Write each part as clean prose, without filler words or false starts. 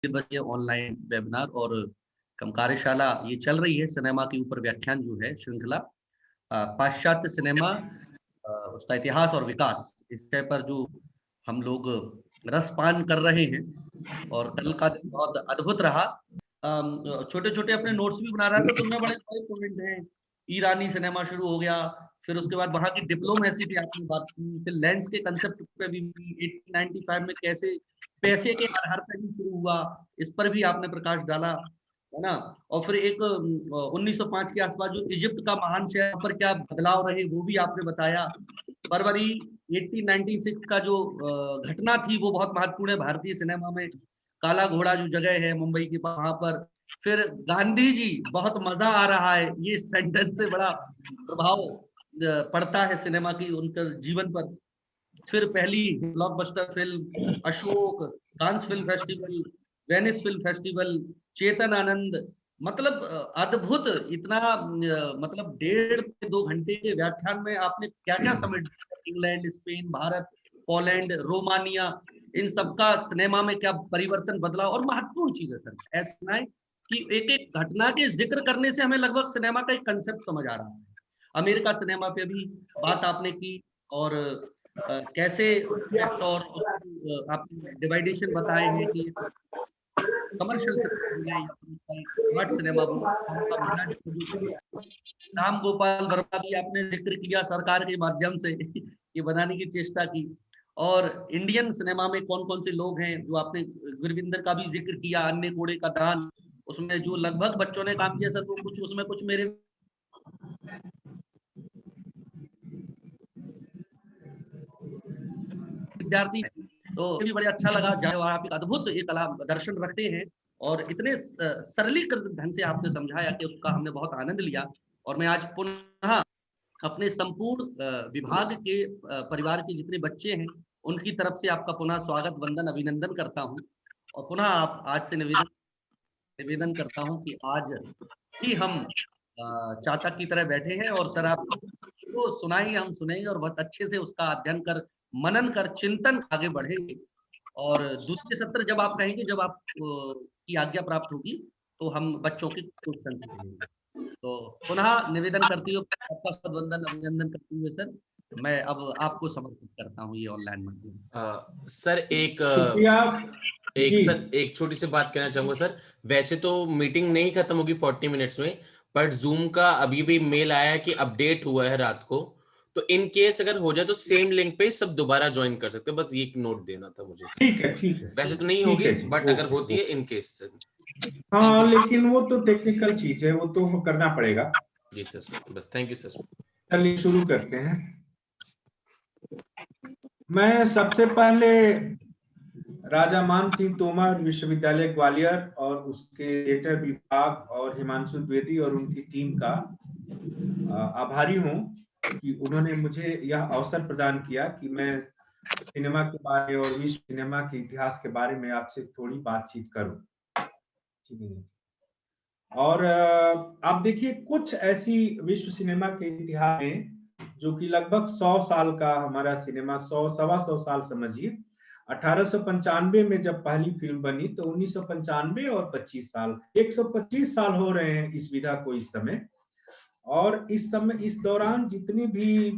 ये online webinar और कम कार्यशाला ये चल रही है सिनेमा के ऊपर व्याख्यान जो है श्रृंखला पाश्चात्य सिनेमा उसका इतिहास और विकास इस विषय पर जो हम लोग रसपान कर रहे हैं और कल का दिन बहुत अद्भुत रहा। छोटे छोटे अपने नोट्स भी बना रहा था तो उनमें बड़े बड़े पॉइंट हैं। ईरानी सिनेमा शुरू हो गया, फिर उसके बाद वहां की डिप्लोमेसी पे आपने बात की, फिर लेंस के कंसेप्ट पे भी 1895 में कैसे पैसे के आधार पर भी शुरू हुआ, इस पर भी आपने प्रकाश डाला, है ना। और फिर एक 1905 के आसपास जो इजिप्ट का महान शहर पर क्या बदलाव रहे वो भी आपने बताया। फरवरी 1896 का जो घटना थी वो बहुत महत्वपूर्ण है भारतीय सिनेमा में। काला घोड़ा जो जगह है मुंबई के वहां पर, फिर गांधी जी, बहुत मजा आ रहा है, ये सेंटेंस से बड़ा प्रभाव पड़ता है सिनेमा की उनके जीवन पर। फिर पहली blockbuster film Ashok, Cannes film festival, Venice film festival, Chetan Anand, मतलब अद्भुत इतना मतलब 1.5 से 2 घंटे के व्याख्यान में आपने क्या क्या समेट दिया। England, Spain, Bharat, Poland, Romania, इन सबका सिनेमा में क्या परिवर्तन बदला। और महत्वपूर्ण चीज है सर ऐसा है कि एक एक घटना के जिक्र करने से हमें लगभग सिनेमा का एक कंसेप्ट समझ आ रहा है। अमेरिका सिनेमा पे भी बात आपने की और कैसे सेट और आपने डिवाइडेशन बताए हैं कि कमर्शियल सिनेमा बोले या आर्ट सिनेमा बोले, उनका मिला जुला राम गोपाल वर्मा भी आपने जिक्र किया सरकार के माध्यम से कि बनाने की चेष्टा की। और इंडियन सिनेमा में कौन कौन से लोग हैं जो आपने गुरविंदर का भी जिक्र किया, अन्य कोड़े का दान, उसमें जो लगभग बच्चों ने काम किया सर वो कुछ उसमें कुछ मेरे विद्यार्थी हैं। तो ये भी बड़े अच्छा लगा जब आप एक अद्भुत एक कला दर्शन रखते हैं और इतने सरलीकृत ढंग से आपने समझाया कि उसका हमने बहुत आनंद लिया। और मैं आज पुनः अपने संपूर्ण विभाग के परिवार के जितने बच्चे हैं उनकी तरफ से आपका पुनः स्वागत, वंदन, अभिनंदन करता हूँ। और पुनः आप आज से निवेदन करता हूँ कि आज ही हम चातक की तरह बैठे हैं और सर आप तो सुनाएंगे, हम सुनेंगे और बहुत अच्छे से उसका अध्ययन कर, मनन कर, चिंतन आगे बढ़ेंगे। और दूसरे सत्र जब आप कहेंगे, जब आप की आज्ञा प्राप्त होगी तो हम बच्चों के क्वेश्चन लेंगे। तो पुनः निवेदन करती हूँ, आपका सदवंदन अभिनंदन करते हुए सर मैं अब आपको समर्पित करता हूँ ये ऑनलाइन माध्यम। सर शुक्रिया जी। सर एक छोटी सी बात कहना चाहूंगा सर। वैसे तो मीटिंग नहीं खत्म होगी 40 मिनट्स में, बट जूम का अभी भी मेल आया है कि अपडेट हुआ है रात को, तो इन केस अगर हो जाए तो सेम लिंक पे सब दोबारा ज्वाइन कर सकते हैं। बस ये एक नोट देना था मुझे। ठीक है ठीक है, वैसे तो नहीं ठीक होगी है जी, बट अगर होती है इन केस सर। हाँ लेकिन वो तो टेक्निकल चीज है, वो तो करना पड़ेगा। जी सर, बस थैंक यू सर। चलिए शुरू करते हैं। मैं सबसे पहले राजा मान सिंह तोमर विश्वविद्यालय ग्वालियर और उसके थिएटर विभाग और हिमांशु द्विवेदी और उनकी टीम का आभारी हूं कि उन्होंने मुझे यह अवसर प्रदान किया कि मैं सिनेमा के बारे और विश्व सिनेमा के इतिहास के बारे में आपसे थोड़ी बातचीत करूं। और आप देखिए कुछ ऐसी विश्व सिनेमा के इतिहास में जो कि लगभग 100 साल का हमारा सिनेमा, 100 सवा 100 साल समझिए। 1895 में जब पहली फिल्म बनी तो 1995 और 25 साल, 125 साल हो रहे हैं इस विधा को इस समय। और इस समय इस दौरान जितनी भी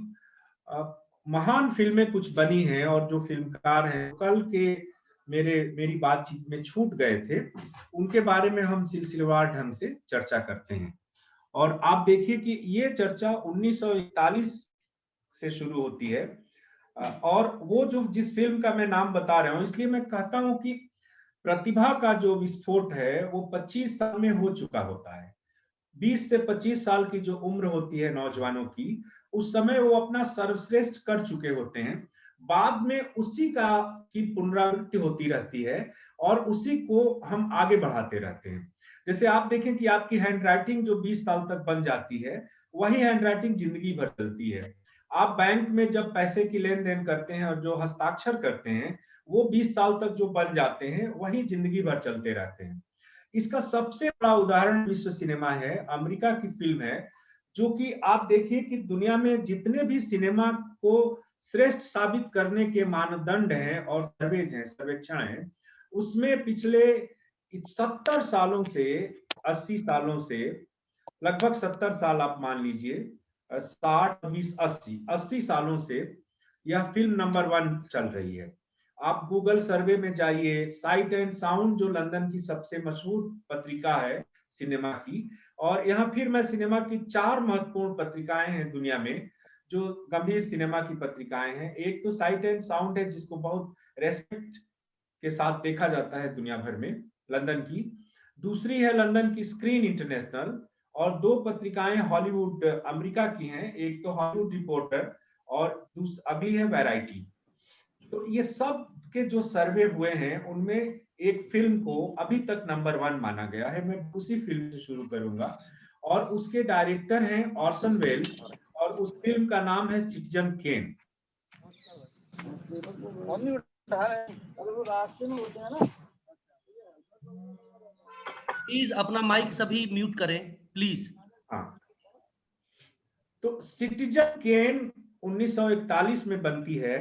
महान फिल्में कुछ बनी हैं और जो फिल्मकार हैं कल के मेरी बातचीत में छूट गए थे, उनके बारे में हम सिलसिलेवार ढंग से चर्चा करते हैं। और आप देखिए कि ये चर्चा 1941 से शुरू होती है। और वो जो जिस फिल्म का मैं नाम बता रहा हूं, इसलिए मैं कहता हूं कि प्रतिभा का जो विस्फोट है वो 25 साल में हो चुका होता है। 20 से 25 साल की जो उम्र होती है नौजवानों की, उस समय वो अपना सर्वश्रेष्ठ कर चुके होते हैं। बाद में उसी की पुनरावृत्ति होती रहती है और उसी को हम आगे बढ़ाते रहते हैं। जैसे आप देखें कि आपकी हैंडराइटिंग जो 20 साल तक बन जाती है, वही हैंडराइटिंग जिंदगी भर चलती है। आप बैंक में जब पैसे की लेन देन करते हैं और जो हस्ताक्षर करते हैं, वो 20 साल तक जो बन जाते हैं वही जिंदगी भर चलते रहते हैं। इसका सबसे बड़ा उदाहरण विश्व सिनेमा है, अमेरिका की फिल्म है, जो कि आप देखिए कि दुनिया में जितने भी सिनेमा को श्रेष्ठ साबित करने के मानदंड हैं और सर्वेज हैं, सर्वेक्षण हैं, उसमें पिछले 70 सालों से, 80 सालों से, लगभग 70 साल आप मान लीजिए, 60, 20, 80 सालों से यह फिल्म नंबर 1 चल रही है। आप गूगल सर्वे में जाइए, साइट एंड साउंड जो लंदन की सबसे मशहूर पत्रिका है सिनेमा की, और यहाँ फिर मैं सिनेमा की 4 महत्वपूर्ण पत्रिकाएं हैं दुनिया में जो गंभीर सिनेमा की पत्रिकाएं हैं। एक तो साइट एंड साउंड है जिसको बहुत रेस्पेक्ट के साथ देखा जाता है दुनिया भर में, लंदन की। दूसरी है लंदन की स्क्रीन इंटरनेशनल, और 2 पत्रिकाएं हॉलीवुड अमेरिका की हैं, एक तो हॉलीवुड रिपोर्टर और अगली है वैरायटी। तो ये सब के जो सर्वे हुए हैं उनमें एक फिल्म को अभी तक नंबर 1 माना गया है। मैं उसी फिल्म से शुरू करूंगा, और उसके डायरेक्टर हैं ऑर्सन वेल्स, और उस फिल्म का नाम है सिटीजन केन। प्लीज अपना माइक सभी म्यूट करें प्लीज। हाँ, तो सिटीजन केन 1941 में बनती है,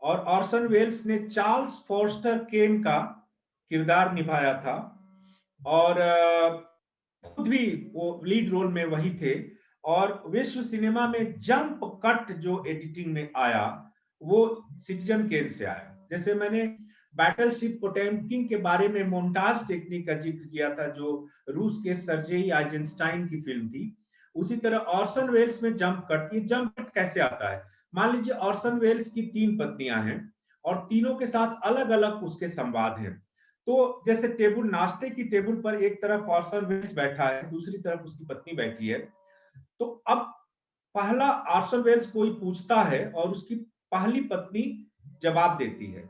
और ऑर्सन वेल्स ने चार्ल्स फॉस्टर केन का किरदार निभाया था, और खुद भी वो लीड रोल में वही थे। और विश्व सिनेमा में जंप कट जो एडिटिंग में आया वो सिटीजन केन से आया। जैसे मैंने बैटलशिप पोटेम्किन के बारे में मोन्टाज टेक्निक का जिक्र किया था जो रूस के सर्जेई आइजेंस्टाइन की फिल्म थी, उसी तरह ऑर्सन वेल्स में जंप कट। ये जंप कट कैसे आता है? मान लीजिए ऑर्सन वेल्स की 3 पत्नियां हैं और तीनों के साथ अलग अलग उसके संवाद हैं। तो जैसे टेबल, नाश्ते की टेबल पर एक तरफ ऑर्सन वेल्स बैठा है, दूसरी तरफ उसकी पत्नी बैठी है। तो अब पहला ऑर्सन वेल्स कोई पूछता है और उसकी पहली पत्नी जवाब देती है,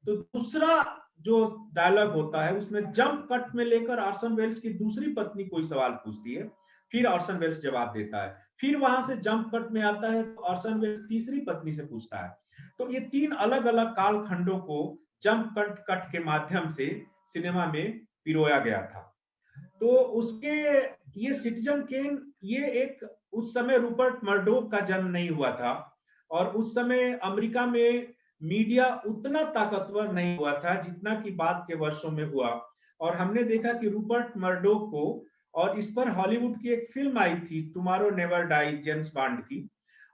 तो दूसरा जो डायलॉग होता है उसमें जंप कट में लेकर ऑर्सन वेल्स की दूसरी पत्नी कोई सवाल पूछती है, फिर ऑर्सन वेल्स जवाब देता है, फिर वहां से जंप कट में आता है तो ऑर्सन वेल्स तीसरी पत्नी से पूछता है। तो ये 3 अलग अलग कालखंडों को जंप कट के माध्यम से सिनेमा में पिरोया गया था। तो उसके ये सिटीजन केन, ये एक उस समय रूपर्ट मर्डोक का जन्म नहीं हुआ था, और उस समय अमेरिका में मीडिया उतना ताकतवर नहीं हुआ था जितना कि बाद के वर्षों में हुआ। और हमने देखा कि रूपर्ट मर्डोक को, और इस पर हॉलीवुड की एक फिल्म आई थी tomorrow never dies, James Bond की,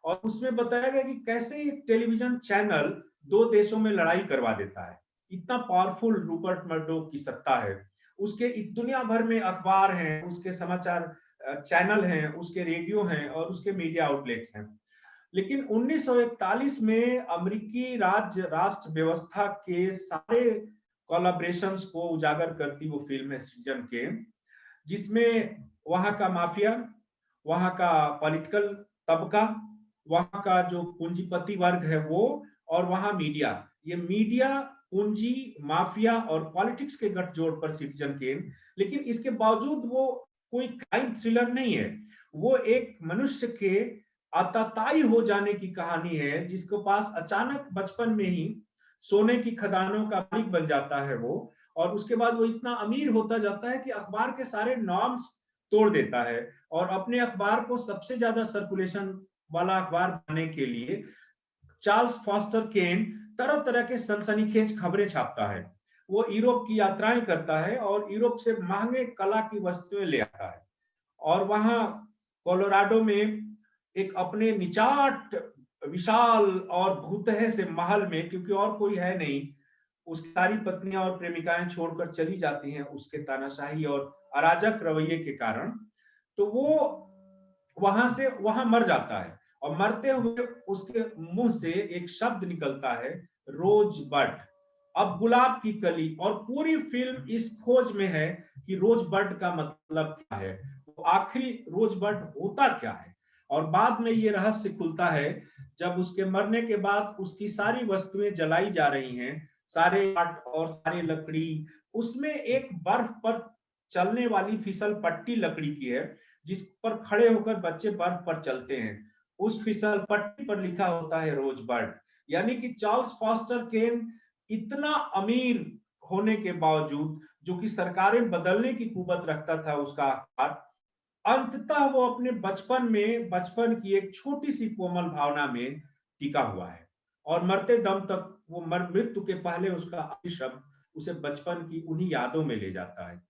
और उसमें बताया गया कि कैसे एक टेलीविजन चैनल 2 देशों में लड़ाई करवा देता है। इतना पावरफुल रूपर्ट मर्डोक की सत्ता है। उसके दुनिया भर में अखबार हैं, उसके समाचार चैनल हैं, उसके रेडियो हैं और उसके मीडिया आउटलेट्स हैं। लेकिन 1941 में अमेरिकी राष्ट्र व्यवस्था के सारे कोलैबोरेशंस को उजागर करती वो फिल्म है सिटीजन केन, जिसमें वहां का माफिया, वहां का पॉलिटिकल तबका, वहां का जो पूंजीपति वर्ग है वो, और वहां मीडिया, ये मीडिया, पूंजी, माफिया और पॉलिटिक्स के गठजोड़ पर सिटीजन केन। लेकिन इसके बावजूद वो कोई क्राइम थ्रिलर नहीं है, वो एक मनुष्य के आताताई हो जाने की कहानी है, जिसके पास अचानक बचपन में ही सोने की खदानों का मालिक बन जाता है वो, और उसके बाद वो इतना अमीर होता जाता है कि अखबार के सारे नॉर्म्स तोड़ देता है, और अपने अखबार को सबसे ज्यादा सर्कुलेशन वाला अखबार बनाने के लिए चार्ल्स फॉस्टर केन तरह तरह के सनसनीखेज खबरें छापता है। वो यूरोप की यात्राएं करता है और यूरोप से महंगे कला की वस्तुएं ले आता है, और वहां कोलोराडो में एक अपने निचाट विशाल और भूतह से महल में, क्योंकि और कोई है नहीं, उसकी सारी पत्नियां और प्रेमिकाएं छोड़कर चली जाती हैं उसके तानाशाही और अराजक रवैये के कारण, तो वो वहां मर जाता है, और मरते हुए उसके मुंह से एक शब्द निकलता है, रोज बड। अब गुलाब की कली, और पूरी फिल्म इस खोज में है कि रोज बड का मतलब क्या है, तो आखिरी रोज बड होता क्या है। और बाद में ये रहस्य खुलता है जब उसके मरने के बाद उसकी सारी वस्तुएं जलाई जा रही हैं, सारे काठ और सारी लकड़ी, उसमें एक बर्फ पर चलने वाली फिसल पट्टी लकड़ी की है जिस पर खड़े होकर बच्चे बर्फ पर चलते हैं, उस फिसल पट्टी पर लिखा होता है रोज बर्ड। यानी कि चार्ल्स फॉस्टर केन इतना अमीर होने के बावजूद, जो कि सरकारें बदलने की कुवत रखता था उसका आकार, अंततः वो अपने बचपन की एक छोटी सी कोमल भावना में टिका हुआ है, और मरते दम तक वो मृत्यु के पहले उसका आखिरी शब्द उसे बचपन की उन्हीं यादों में ले जाता है।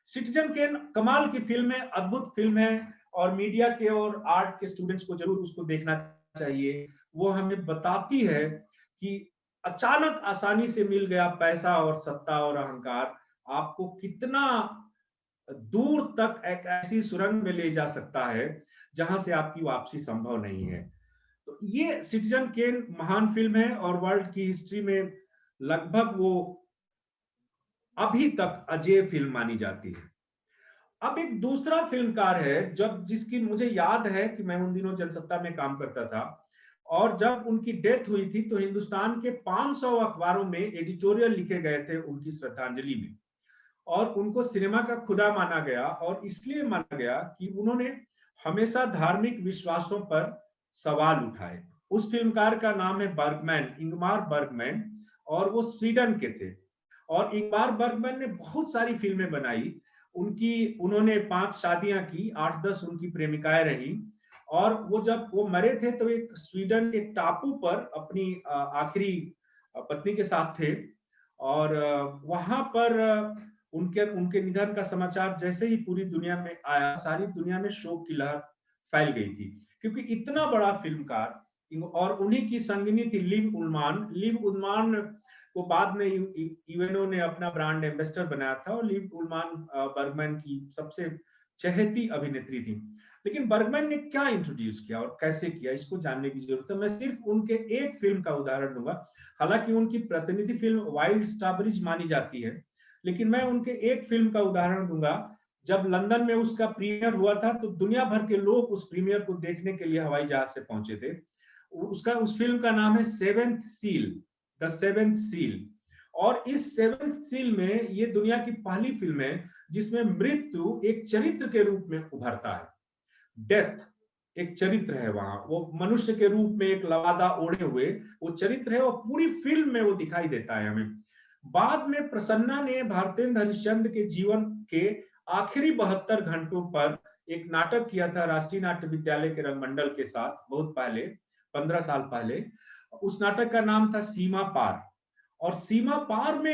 सिटीजन केन कमाल की फिल्म है, अद्भुत फिल्म है, और मीडिया के और आर्ट के स्टूडेंट्स को जरूर उसको देखना चाहिए। वो हमें बताती है कि अचानक आसानी से मिल गया पैसा और सत्ता और अहंकार आपको कितना दूर तक एक ऐसी सुरंग में ले जा सकता है जहां से आपकी वापसी संभव नहीं है। तो ये सिटीजन केन महान फिल्म है और वर्ल्ड की हिस्ट्री में लगभग वो अभी तक अजेय फिल्म मानी जाती है। अब एक दूसरा फिल्मकार है जब जिसकी मुझे याद है कि मैं उन दिनों जनसत्ता में काम करता था, और जब उनकी डेथ हुई थी तो हिंदुस्तान के 500 अखबारों में एडिटोरियल लिखे गए थे उनकी श्रद्धांजलि में, और उनको सिनेमा का खुदा माना गया, और इसलिए माना गया कि उन्होंने हमेशा धार्मिक विश्वासों पर सवाल उठाए। उस फिल्मकार का नाम है बर्गमैन, इंगमार बर्गमैन, और वो स्वीडन के थे। और इंगमार बर्गमैन ने बहुत सारी फिल्में बनाई। उन्होंने 5 शादियां की, 8-10 उनकी प्रेमिकाएं रही, और वो जब वो मरे थे तो एक स्वीडन के टापू पर अपनी आखिरी पत्नी के साथ थे, और वहां पर उनके उनके निधन का समाचार जैसे ही पूरी दुनिया में आया, सारी दुनिया में शोक की लहर फैल गई थी, क्योंकि इतना बड़ा फिल्मकार। और उन्हीं की संगिनी थी लिव उलमान। लिव उलमान को बाद में यूएनओ ने अपना ब्रांड एम्बेसडर बनाया था, और लिव उलमान बर्गमैन की सबसे चहेती अभिनेत्री थी। लेकिन बर्गमैन ने क्या इंट्रोड्यूस किया और कैसे किया, इसको जानने की जरूरत है। मैं सिर्फ उनके एक फिल्म का उदाहरण दूंगा। हालांकि उनकी प्रतिनिधि फिल्म वाइल्ड स्ट्रॉबेरीज मानी जाती है, लेकिन मैं उनके एक फिल्म का उदाहरण दूंगा। जब लंदन में उसका प्रीमियर हुआ था तो दुनिया भर के लोग उस प्रीमियर को देखने के लिए हवाई जहाज से पहुंचे थे। उस फिल्म का नाम है seventh seal, the seventh seal. और इस सेवेंथ सील में ये दुनिया की पहली फिल्म है जिसमें मृत्यु एक चरित्र के रूप में उभरता है। डेथ एक चरित्र है वहां, वो मनुष्य के रूप में एक लवादा ओढ़े हुए वो चरित्र है, और पूरी फिल्म में वो दिखाई देता है हमें। बाद में प्रसन्ना ने भारतेंद्र हरिश्चंद्र के जीवन के आखिरी 72 घंटों पर एक नाटक किया था राष्ट्रीय नाट्य विद्यालय के रंगमंडल के साथ, बहुत पहले, 15 साल पहले। उस नाटक का नाम था सीमा पार, और सीमा पार में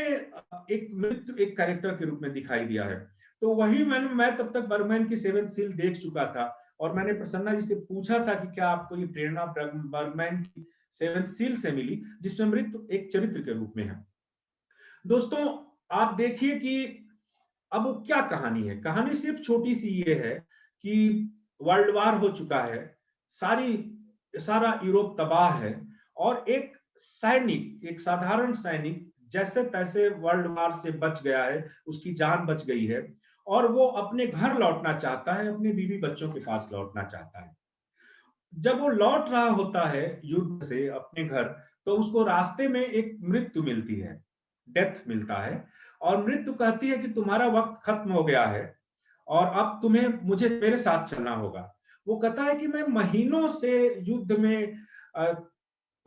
एक मृत्यु एक कैरेक्टर के रूप में दिखाई दिया है। तो वही मैं तब तक बर्गमैन की सेवेंथ सील देख चुका था, और मैंने प्रसन्ना जी से पूछा था कि क्या आपको ये प्रेरणा बर्गमैन की सेवेंथ सील से मिली, जिसमें मृत्यु एक चरित्र के रूप में है। दोस्तों, आप देखिए कि अब वो क्या कहानी है। कहानी सिर्फ छोटी सी ये है कि वर्ल्ड वार हो चुका है, सारा यूरोप तबाह है, और एक सैनिक, एक साधारण सैनिक जैसे तैसे वर्ल्ड वार से बच गया है, उसकी जान बच गई है, और वो अपने घर लौटना चाहता है, अपने बीवी बच्चों के पास लौटना चाहता है। जब वो लौट रहा होता है युद्ध से अपने घर, तो उसको रास्ते में एक मृत्यु मिलती है, डेथ मिलता है, और मृत्यु कहती है कि तुम्हारा वक्त खत्म हो गया है और अब तुम्हें मुझे मेरे साथ चलना होगा। वो कहता है कि मैं महीनों से युद्ध में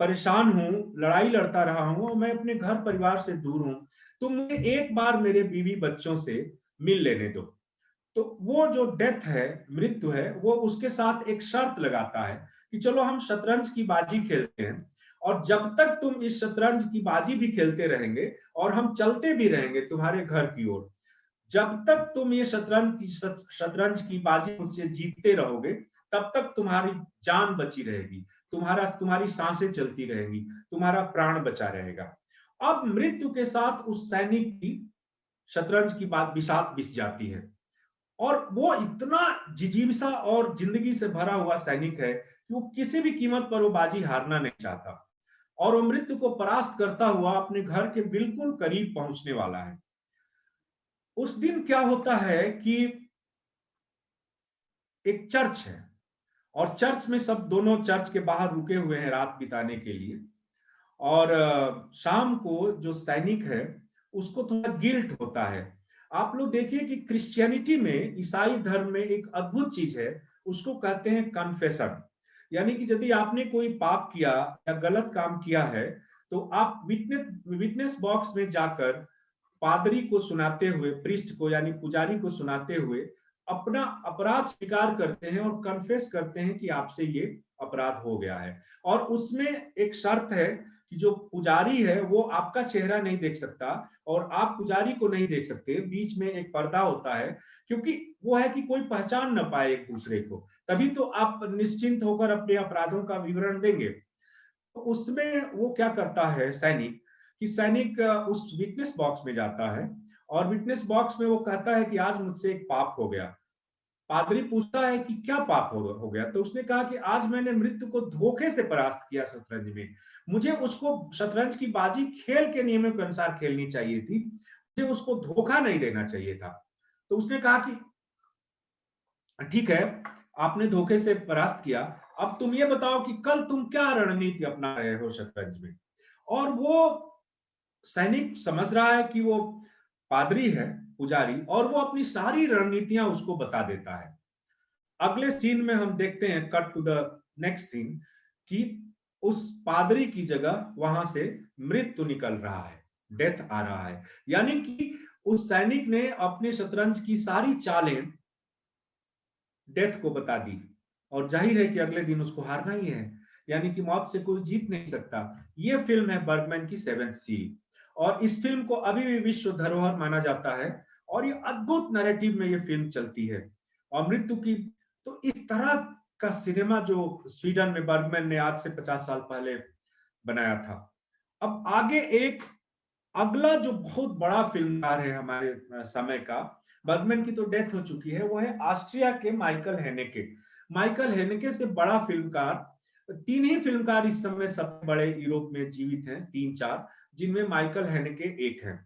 परेशान हूं, लड़ाई लड़ता रहा हूं, और मैं अपने घर परिवार से दूर हूं, तुम मुझे एक बार मेरे बीवी बच्चों से मिल लेने दो। तो वो जो डेथ है, मृत्यु है, वो उसके साथ एक शर्त लगाता है कि चलो हम शतरंज की बाजी खेलते हैं, और जब तक तुम इस शतरंज की बाजी भी खेलते रहेंगे और हम चलते भी रहेंगे तुम्हारे घर की ओर, जब तक तुम ये शतरंज की बाजी मुझसे जीतते रहोगे, तब तक तुम्हारी जान बची रहेगी, तुम्हारी सांसें चलती रहेंगी, तुम्हारा प्राण बचा रहेगा। अब मृत्यु के साथ उस सैनिक की शतरंज की बात विषाद बिस जाती है, और वो इतना जिजीविसा और जिंदगी से भरा हुआ सैनिक है कि वो किसी भी कीमत पर वो बाजी हारना नहीं चाहता, और वो मृत्यु को परास्त करता हुआ अपने घर के बिल्कुल करीब पहुंचने वाला है। उस दिन क्या होता है कि एक चर्च है, और चर्च में सब दोनों चर्च के बाहर रुके हुए हैं रात बिताने के लिए, और शाम को जो सैनिक है उसको थोड़ा गिल्ट होता है। आप लोग देखिए कि क्रिश्चियनिटी में, ईसाई धर्म में एक अद्भुत चीज है, उसको कहते हैं कन्फेशन। यानी कि यदि आपने कोई पाप किया या गलत काम किया है, तो आप विटनेस बॉक्स में जाकर पादरी को सुनाते हुए, प्रीस्ट को यानी पुजारी को सुनाते हुए अपना अपराध स्वीकार करते हैं और कन्फेस करते हैं कि आपसे ये अपराध हो गया है। और उसमें एक शर्त है कि जो पुजारी है वो आपका चेहरा नहीं देख सकता और आप पुजारी को नहीं देख सकते, बीच में एक पर्दा होता है, क्योंकि वो है कि कोई पहचान न पाए एक दूसरे को, तभी तो आप निश्चिंत होकर अपने अपराधों का विवरण देंगे। तो उसमें वो क्या करता है सैनिक, कि सैनिक उस विटनेस बॉक्स में जाता है और विटनेस बॉक्स में वो कहता है कि आज मुझसे एक पाप हो गया। पादरी पूछता है कि क्या पाप हो गया, तो उसने कहा कि आज मैंने मृत्यु को धोखे से परास्त किया शतरंज में। मुझे उसको शतरंज की बाजी खेल के नियमों के अनुसार खेलनी चाहिए थी, मुझे उसको धोखा नहीं देना चाहिए था। तो उसने कहा कि ठीक है, आपने धोखे से परास्त किया, अब तुम ये बताओ कि कल तुम क्या रणनीति अपना रहे हो शतरंज में। और वो सैनिक समझ रहा है कि वो पादरी है, पुजारी, और वो अपनी सारी रणनीतियां उसको बता देता है। अगले सीन में हम देखते हैं, cut to the next scene, कि उस पादरी की जगह वहां से मृत्यु निकल रहा है, डेथ आ रहा है। यानी कि उस सैनिक ने अपने शतरंज की सारी चालें डेथ को बता दी, और जाहिर है कि अगले दिन उसको हारना ही है, यानी कि मौत से कोई जीत नहीं सकता। ये फिल्म है बर्गमैन की सेवेंथ सील, और इस फिल्म को अभी भी विश्व धरोहर माना जाता है, और ये अद्भुत नैरेटिव में ये फिल्म चलती है। और मृत्यु की, तो इस तरह का सिनेमा जो स्वीडन में बर्गमैन ने आज से 50 साल पहले बनाया था। अब आगे एक अगला जो बहुत बड़ा फिल्मकार है हमारे समय का, बर्गमैन की तो डेथ हो चुकी है, वो है ऑस्ट्रिया के माइकल हेनेके। माइकल हेनेके से बड़ा फिल्मकार, तीन ही फिल्मकार इस समय सबसे बड़े यूरोप में जीवित हैं, तीन चार, जिनमें माइकल हेनेके एक है।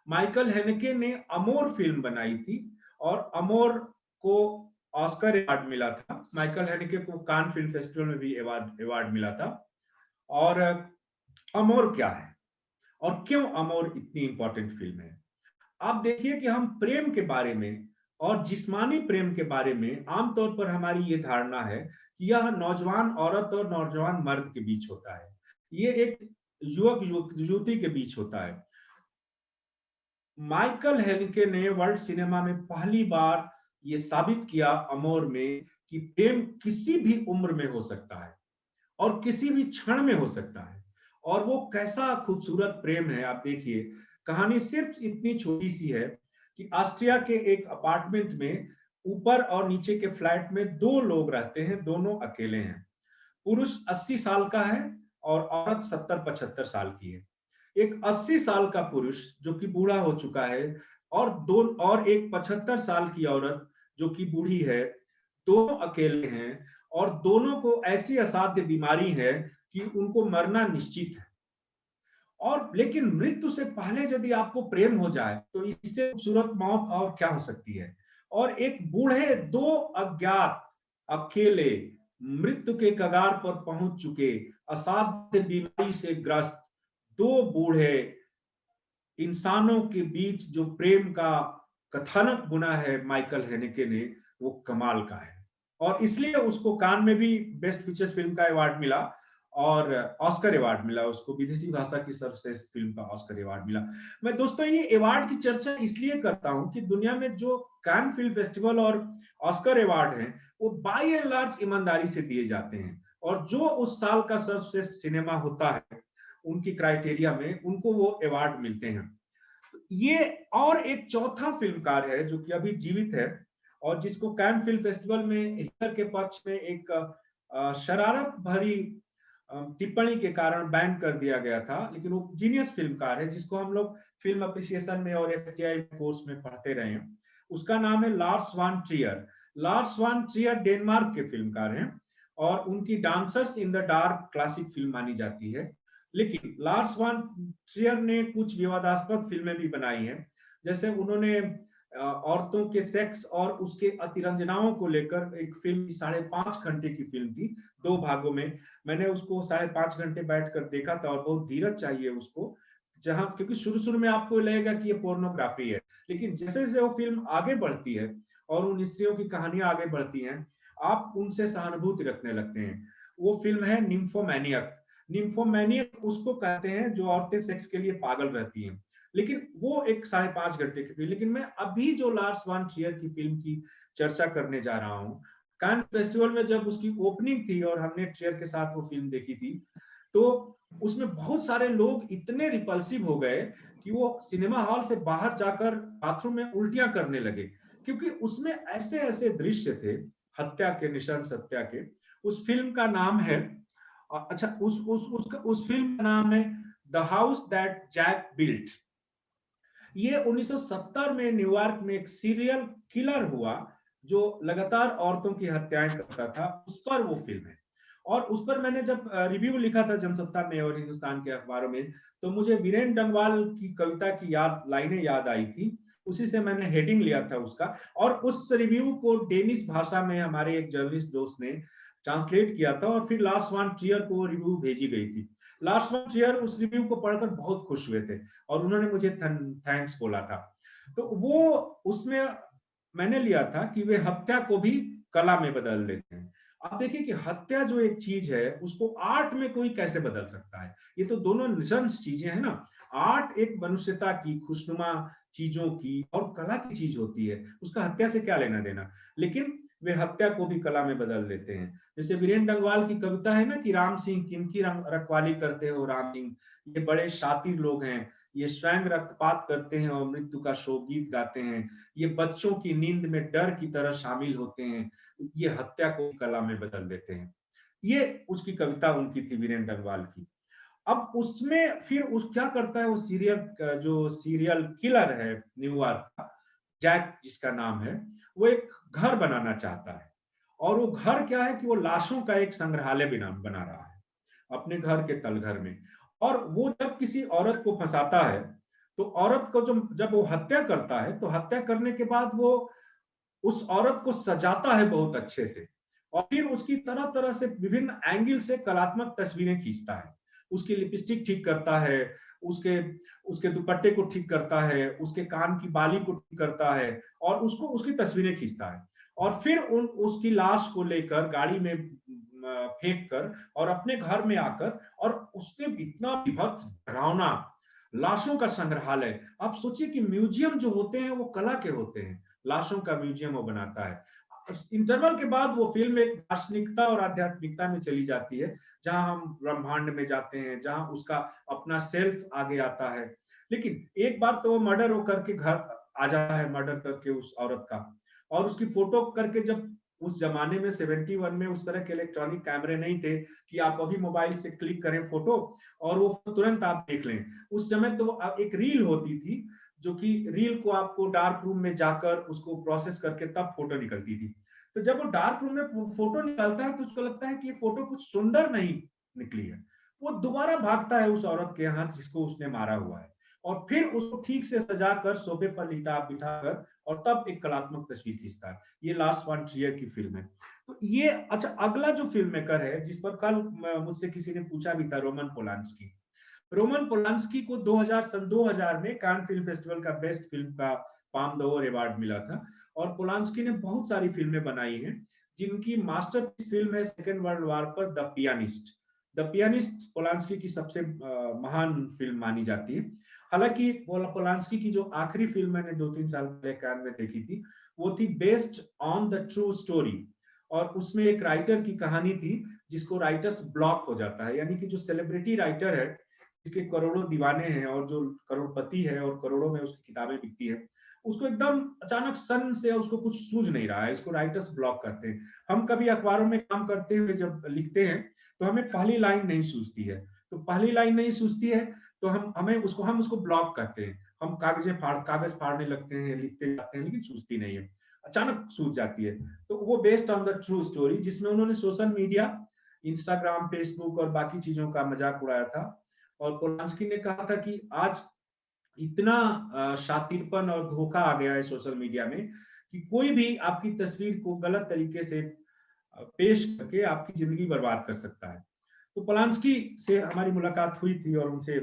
माइकल हेनेके ने अमोर फिल्म बनाई थी, और अमोर को ऑस्कर अवार्ड मिला था। माइकल हेनेके को कान फिल्म फेस्टिवल में भी अवार्ड मिला था। और अमोर क्या है और क्यों अमोर इतनी इंपॉर्टेंट फिल्म है? आप देखिए कि हम प्रेम के बारे में और जिस्मानी प्रेम के बारे में आमतौर पर हमारी ये धारणा है कि यह नौजवान औरत और नौजवान मर्द के बीच होता है, ये एक युवक युवती के बीच होता है। माइकल हेनके ने वर्ल्ड सिनेमा में पहली बार ये साबित किया अमोर में कि प्रेम किसी भी उम्र में हो सकता है और किसी भी क्षण में हो सकता है। और वो कैसा खूबसूरत प्रेम है, आप देखिए। कहानी सिर्फ इतनी छोटी सी है कि ऑस्ट्रिया के एक अपार्टमेंट में ऊपर और नीचे के फ्लैट में दो लोग रहते हैं, दोनों अकेले हैं। पुरुष 80 साल का है और औरत 70-75 साल की है। एक 80 साल का पुरुष जो कि बूढ़ा हो चुका है, और एक 75 साल की औरत जो कि बूढ़ी है, दोनों अकेले हैं, और दोनों को ऐसी असाध्य बीमारी है कि उनको मरना निश्चित है। और लेकिन मृत्यु से पहले यदि आपको प्रेम हो जाए तो इससे खूबसूरत मौत और क्या हो सकती है। और एक बूढ़े, दो अज्ञात, अकेले, मृत्यु के कगार पर पहुंच चुके, असाध्य बीमारी से ग्रस्त दो बूढ़े इंसानों के बीच जो प्रेम का कथानक बुना है माइकल हेनेके ने, वो कमाल का है। और इसलिए उसको कान में भी बेस्ट फीचर फिल्म का अवार्ड मिला, और ऑस्कर अवार्ड मिला उसको, विदेशी भाषा की सर्वश्रेष्ठ फिल्म का ऑस्कर अवार्ड मिला। मैं दोस्तों ये अवार्ड की चर्चा इसलिए करता हूं कि दुनिया में जो कान फिल्म फेस्टिवल और ऑस्कर अवार्ड हैं, वो बाय एंड लार्ज ईमानदारी से दिए जाते हैं, और जो उस साल का सर्वश्रेष्ठ सिनेमा होता है उनकी क्राइटेरिया में उनको वो अवार्ड मिलते हैं। ये और एक चौथा फिल्मकार है जो कि अभी जीवित है, और जिसको कैन फिल्म फेस्टिवल में हिटलर के पक्ष में एक शरारत भरी टिप्पणी के कारण बैन कर दिया गया था, लेकिन वो जीनियस फिल्मकार है जिसको हम लोग फिल्म अप्रिसिएशन में और एफटीआई कोर्स में पढ़ते रहे हैं। उसका नाम है लार्स वान ट्रियर। लार्स वान ट्रियर डेनमार्क के फिल्मकार हैं, और उनकी dancers in the dark classic film मानी जाती है। लेकिन लार्स वान ट्रियर ने कुछ विवादास्पद फिल्में भी बनाई हैं, जैसे उन्होंने औरतों के सेक्स और उसके अतिरंजनाओं को लेकर एक फिल्म, 5.5 घंटे की फिल्म थी, 2 भागों में। मैंने उसको 5.5 घंटे बैठकर देखा था, और बहुत धीरज चाहिए उसको, जहां क्योंकि शुरू में आपको लगेगा कि ये पोर्नोग्राफी है, लेकिन जैसे जैसे वो फिल्म आगे बढ़ती है और उन स्त्रियों की कहानियां आगे बढ़ती हैं, आप उनसे सहानुभूति रखने लगते हैं। वो फिल्म है निम्फोमैनियक। निम्फोमैनियक उसको कहते हैं जो औरतें सेक्स के लिए पागल रहती हैं, लेकिन वो एक 5.5 घंटे की फिल्म। लेकिन मैं अभी जो लार्स वान ट्रियर की फिल्म की चर्चा करने जा रहा हूँ, कान फेस्टिवल में जब उसकी ओपनिंग थी और हमने ट्रियर के साथ वो फिल्म देखी थी, तो उसमें बहुत सारे लोग इतने रिपल्सिव हो गए कि वो सिनेमा हॉल से बाहर जाकर बाथरूम में उल्टियां करने लगे, क्योंकि उसमें ऐसे ऐसे दृश्य थे हत्या के, निशंस हत्या के। उस फिल्म का नाम है, अच्छा उस फिल्म का नाम है the house that Jack built. ये 1970 में न्यूयॉर्क में एक सीरियल किलर हुआ जो लगातार औरतों की हत्याएं करता था, उस पर वो फिल्म है। और उस पर मैंने जब रिव्यू लिखा था जनसत्ता में और हिंदुस्तान के अखबारों में, तो मुझे वीरेन डंगवाल की कविता की लाइनें याद आई थी, उसी से मैंने हेडिंग लिया था उसका। और उस रिव्यू को डेनिश भाषा में हमारे एक जर्नलिस्ट दोस्त ने ट्रांसलेट किया था और फिर लार्स वन ट्रियर को रिव्यू भेजी गई थी। लार्स वन ट्रियर उस रिव्यू को पढ़कर बहुत खुश हुए थे और उन्होंने मुझे थैंक्स बोला था। तो वो उसमें मैंने लिया था कि वे हत्या को भी कला में बदल देते हैं। आप देखिए कि हत्या जो एक चीज है उसको आर्ट में कोई कैसे बदल सकता है। ये तो दोनों निशंस चीजें हैं ना। आर्ट एक मनुष्यता की, खुशनुमा चीजों की और कला की चीज होती है, उसका हत्या से क्या लेना देना। लेकिन वे हत्या को भी कला में बदल देते हैं। जैसे वीरेन डंगवाल की कविता है ना कि राम सिंह किनकी रखवाली करते हो राम सिंह, ये बड़े शातिर लोग हैं, ये स्वयं रक्तपात करते हैं और मृत्यु का शोकगीत गाते हैं, ये बच्चों की नींद में डर की तरह शामिल होते हैं, ये हत्या को कला में बदल देते हैं। ये उसकी कविता उनकी थी वीरेन डंगवाल की। अब उसमें फिर उस क्या करता है वो जो सीरियल किलर है न्यूयॉर्क का, जैक जिसका नाम है, वो एक घर बनाना चाहता है। और वो घर क्या है कि वो लाशों का एक संग्रहालय बना रहा है अपने घर के तलघर में। और वो जब किसी औरत को फंसाता है, तो औरत को जब वो हत्या करता है, तो हत्या करने के बाद वो उस औरत को सजाता है बहुत अच्छे से, और फिर उसकी तरह तरह से विभिन्न एंगल से कलात्मक तस्वीरें खींचता है। उसकी लिपस्टिक ठीक करता है, उसके उसके दुपट्टे को ठीक करता है, उसके कान की बाली को ठीक करता है और उसको उसकी तस्वीरें खींचता है। और फिर उसकी लाश को लेकर गाड़ी में फेंक कर और अपने घर में आकर, और उसने इतना विभत्स डरावना लाशों का संग्रहालय। आप सोचिए कि म्यूजियम जो होते हैं वो कला के होते हैं, लाशों का म्यूजियम वो बनाता है। इंटरवल के बाद वो फिल्म एक दार्शनिकता और आध्यात्मिकता में चली जाती है, जहां हम ब्रह्मांड में जाते हैं, जहां उसका अपना सेल्फ आगे आता है। लेकिन एक बार तो वो मर्डर हो करके घर आ जाता है, मर्डर करके उस औरत का, और उसकी फोटो करके, जब उस जमाने में 71 में उस तरह के इलेक्ट्रॉनिक कैमरे नहीं थे कि आप अभी मोबाइल से क्लिक करें फोटो और वो तुरंत आप देख लें। उस समय तो एक रील होती थी, जो कि रील को आपको डार्क रूम में जाकर उसको प्रोसेस करके तब फोटो निकलती थी। तो जब वो डार्क रूम में फोटो निकलता है तो उसको लगता है कि ये फोटो कुछ सुंदर नहीं निकली है। वो दोबारा भागता है उस औरत के यहाँ जिसको उसने मारा हुआ है, और फिर उसको ठीक से सजाकर सोफे पर बिठाकर और तब एक कलात्मक तस्वीर खींचता है। ये लार्स वन ट्रियर की फिल्म है। तो ये अच्छा, अगला जो फिल्म मेकर है जिस पर कल मुझसे किसी ने पूछा भी था, रोमन पोलांस्की। रोमन पोलांस्की को 2000 में कान फिल्म फेस्टिवल का बेस्ट फिल्म का पाम डोर अवार्ड मिला था। और पोलांस्की ने बहुत सारी फिल्में बनाई हैं, जिनकी मास्टरपीस फिल्म है सेकेंड वर्ल्ड वॉर पर the pianist. The pianist Polanski की सबसे महान फिल्म मानी जाती है। हालांकि पोलांस्की की जो आखिरी फिल्म मैंने 2-3 साल पहले कान में देखी थी, वो थी based on the true story. और उसमें एक राइटर की कहानी थी जिसको राइटर्स ब्लॉक हो जाता है, यानी कि जो सेलिब्रिटी राइटर है जिसके करोड़ों दीवाने हैं और जो करोड़पति है और करोड़ों में उसकी किताबें बिकती है, उसको एकदम अचानक सन से उसको कुछ सूझ नहीं रहा है, इसको राइटर्स ब्लॉक करते हैं। हम कभी अखबारों में काम करते हुए जब लिखते हैं तो हमें पहली लाइन नहीं सूझती है, तो पहली लाइन नहीं सूझती है तो हम उसको ब्लॉक करते हैं। हम कागज फाड़ने लगते हैं, लिखते जाते हैं, लेकिन सूझती नहीं है, अचानक सूझ जाती है। तो वो based on the true story, जिसमें उन्होंने सोशल मीडिया, इंस्टाग्राम, फेसबुक और बाकी चीजों का मजाक उड़ाया था। और पोलांस्की ने कहा था कि आज इतना शातिरपन और धोखा आ गया है सोशल मीडिया में कि कोई भी आपकी तस्वीर को गलत तरीके से पेश करके आपकी जिंदगी बर्बाद कर सकता है। तो पोलांस्की से हमारी मुलाकात हुई थी और उनसे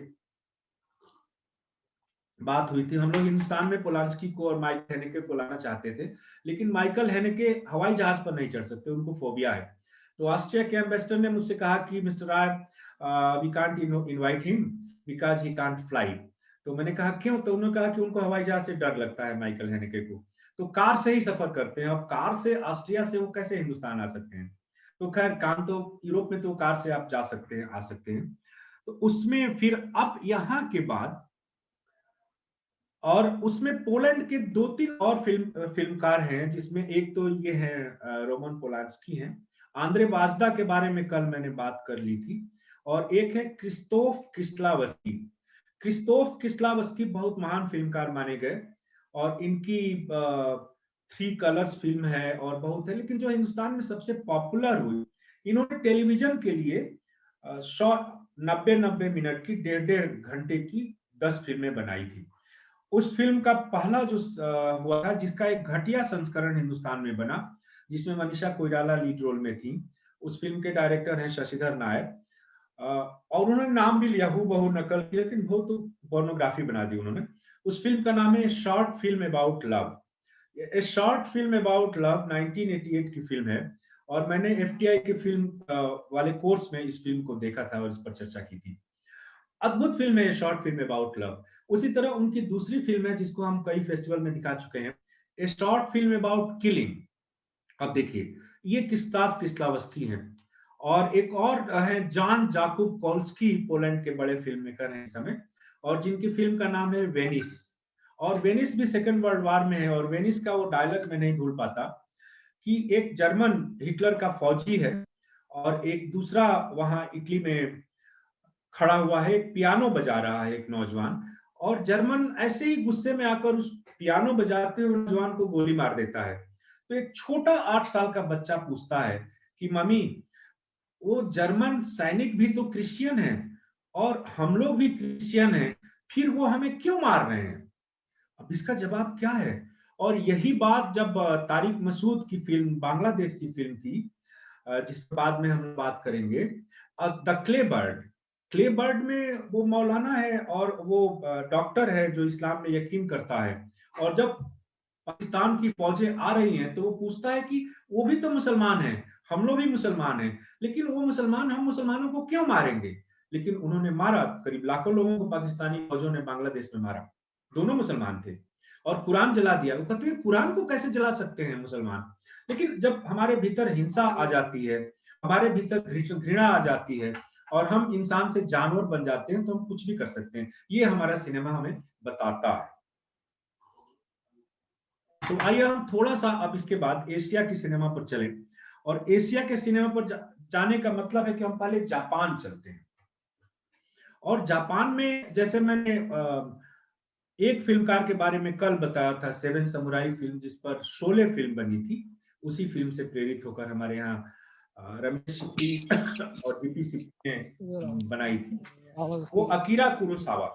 बात हुई थी। हम लोग हिंदुस्तान में पोलांस्की को और माइकल हेनेके को लाना चाहते थे, लेकिन माइकल हेनेके हवाई जहाज पर नहीं चढ़ सकते, उनको फोबिया है। तो ऑस्ट्रिया के एम्बेसडर ने मुझसे कहा कि mister Rai, we can't invite him because he can't fly. तो मैंने कहा क्यों? तो उन्होंने कहा कि उनको हवाई जहाज से डर लगता है माइकल हेनेके को, तो कार से ही सफर करते हैं। अब कार से ऑस्ट्रिया से वो कैसे हिंदुस्तान आ सकते हैं? तो खैर काम तो यूरोप में तो कार से आप जा सकते हैं, आ सकते हैं। तो उसमें फिर अब यहाँ के बाद और उसमें पोलैंड के 2-3 और फिल्मकार हैं, जिसमें एक तो ये है रोमन पोलांस्की हैं, आंद्रे वाजदा के बारे में कल मैंने बात कर ली थी, और एक है क्रिस्तोफ किस्लावस्की। क्रिस्तोफ किस्लावस्की बहुत महान फिल्मकार माने गए, और इनकी 3 कलर्स फिल्म है और बहुत है, लेकिन जो हिंदुस्तान में सबसे पॉपुलर हुई, इन्होंने टेलीविजन के लिए 90 मिनट की 1.5 घंटे की 10 फिल्में बनाई थी। उस फिल्म का पहला जो हुआ था, जिसका एक घटिया संस्करण हिंदुस्तान में बना, जिसमें मनीषा कोइराला लीड रोल में थी। उस फिल्म के डायरेक्टर हैं शशिधर नायर, और उन्होंने नाम भी लिया, हूबहू नकल की, लेकिन वो तो पोर्नोग्राफी बना दी उन्होंने। उस फिल्म का नाम है short film about love. A short film about love 1988 की फिल्म है, और मैंने एफटीआई के फिल्म वाले कोर्स में इस फिल्म को देखा था और इस पर चर्चा की थी। अद्भुत फिल्म है शॉर्ट फिल्म अबाउट लव। उसी तरह उनकी दूसरी फिल्म है, जिसको हम कई फेस्टिवल में दिखा चुके हैं, ए शॉर्ट फिल्म अबाउट किलिंग। अब देखिए, ये किस्ताफ किस्लावस्की हैं, और एक और है जान जाकुब कोल्स्की, पोलैंड के बड़े फिल्म मेकर हैं इस समय, और जिनकी फिल्म का नाम है वेनिस। और वेनिस भी सेकेंड वर्ल्ड वार में है, और वेनिस का वो डायलॉग मैं नहीं भूल पाता कि एक जर्मन हिटलर का फौजी है, और एक दूसरा वहां इटली में खड़ा हुआ है, एक पियानो बजा रहा है एक नौजवान, और जर्मन ऐसे ही गुस्से में आकर उस पियानो बजाते हुए नौजवान को गोली मार देता है। तो एक छोटा 8 साल का बच्चा पूछता है कि मम्मी, वो जर्मन सैनिक भी तो क्रिश्चियन है और हम लोग भी क्रिश्चियन हैं, फिर वो हमें क्यों मार रहे हैं? अब इसका जवाब क्या है? और यही बात जब तारिक मसूद की फिल्म, बांग्लादेश की फिल्म थी, जिस पर बाद में हम बात करेंगे, the clay bird. Clay bird में वो मौलाना है और वो डॉक्टर है जो इस्लाम में यकीन करता है, और जब पाकिस्तान की फौजें आ रही हैं तो वो पूछता है कि वो भी तो मुसलमान हैं, हम लोग भी मुसलमान हैं, लेकिन वो मुसलमान हम मुसलमानों को क्यों मारेंगे? लेकिन उन्होंने मारा, करीब लाखों लोगों को पाकिस्तानी फौजों ने बांग्लादेश में मारा, दोनों मुसलमान थे, और कुरान जला दिया। वो कहते हैं कुरान को कैसे जला सकते हैं मुसलमान? लेकिन जब हमारे भीतर हिंसा आ जाती है, हमारे भीतर घृणा आ जाती है, और हम इंसान से जानवर बन जाते हैं, तो हम कुछ भी कर सकते हैं। ये हमारा सिनेमा हमें बताता है। तो आइए हम थोड़ा सा अब इसके बाद एशिया की सिनेमा पर चलें, और एशिया के सिनेमा पर जाने का मतलब है कि हम पहले जापान चलते हैं। और जापान में, जैसे मैंने एक फिल्मकार के बारे में कल बताया था, 7 समुराई फिल्म, जिस पर शोले फिल्म बनी थी, उसी फिल्म से प्रेरित होकर हमारे यहाँ रमेश सिप्पी और डीपी सिप्पी ने बनाई थी। वो अकीरा कुरोसावा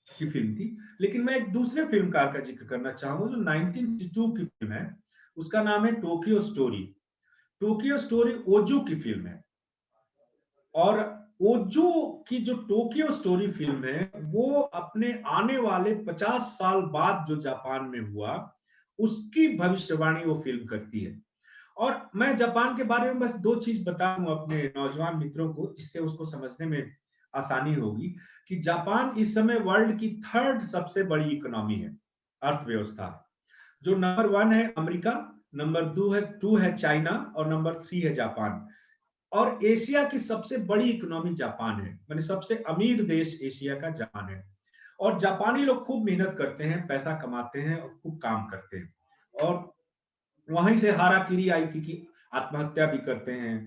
की फिल्म थी। लेकिन मैं एक दूसरे फिल्मकार का जिक्र करना चाहूंगा जो 1962 की फिल्म है, उसका नाम है टोक्यो स्टोरी। टोक्यो स्टोरी ओजो की फिल्म है, और ओजो की जो टोक्यो स्टोरी फिल्म है, वो अपने आने वाले 50 साल बाद जो जापान में हुआ, उसकी भविष्यवाणी वो फिल्म करती है। और मैं जापान के बारे में बस 2 चीज बता दूं अपने नौजवान मित्रों को, जिससे उसको समझने में आसानी होगी, कि जापान इस समय वर्ल्ड की 3rd सबसे बड़ी इकोनॉमी है, अर्थव्यवस्था। जो नंबर 1 है अमेरिका, नंबर 2 है चाइना, और नंबर 3 है जापान। और एशिया की सबसे बड़ी इकोनॉमी जापान है, माने सबसे अमीर देश एशिया का जापान है। और जापानी लोग खूब मेहनत करते हैं, पैसा कमाते हैं और खूब काम करते हैं, और वहीं से हाराकिरी आई थी कि आत्महत्या भी करते हैं।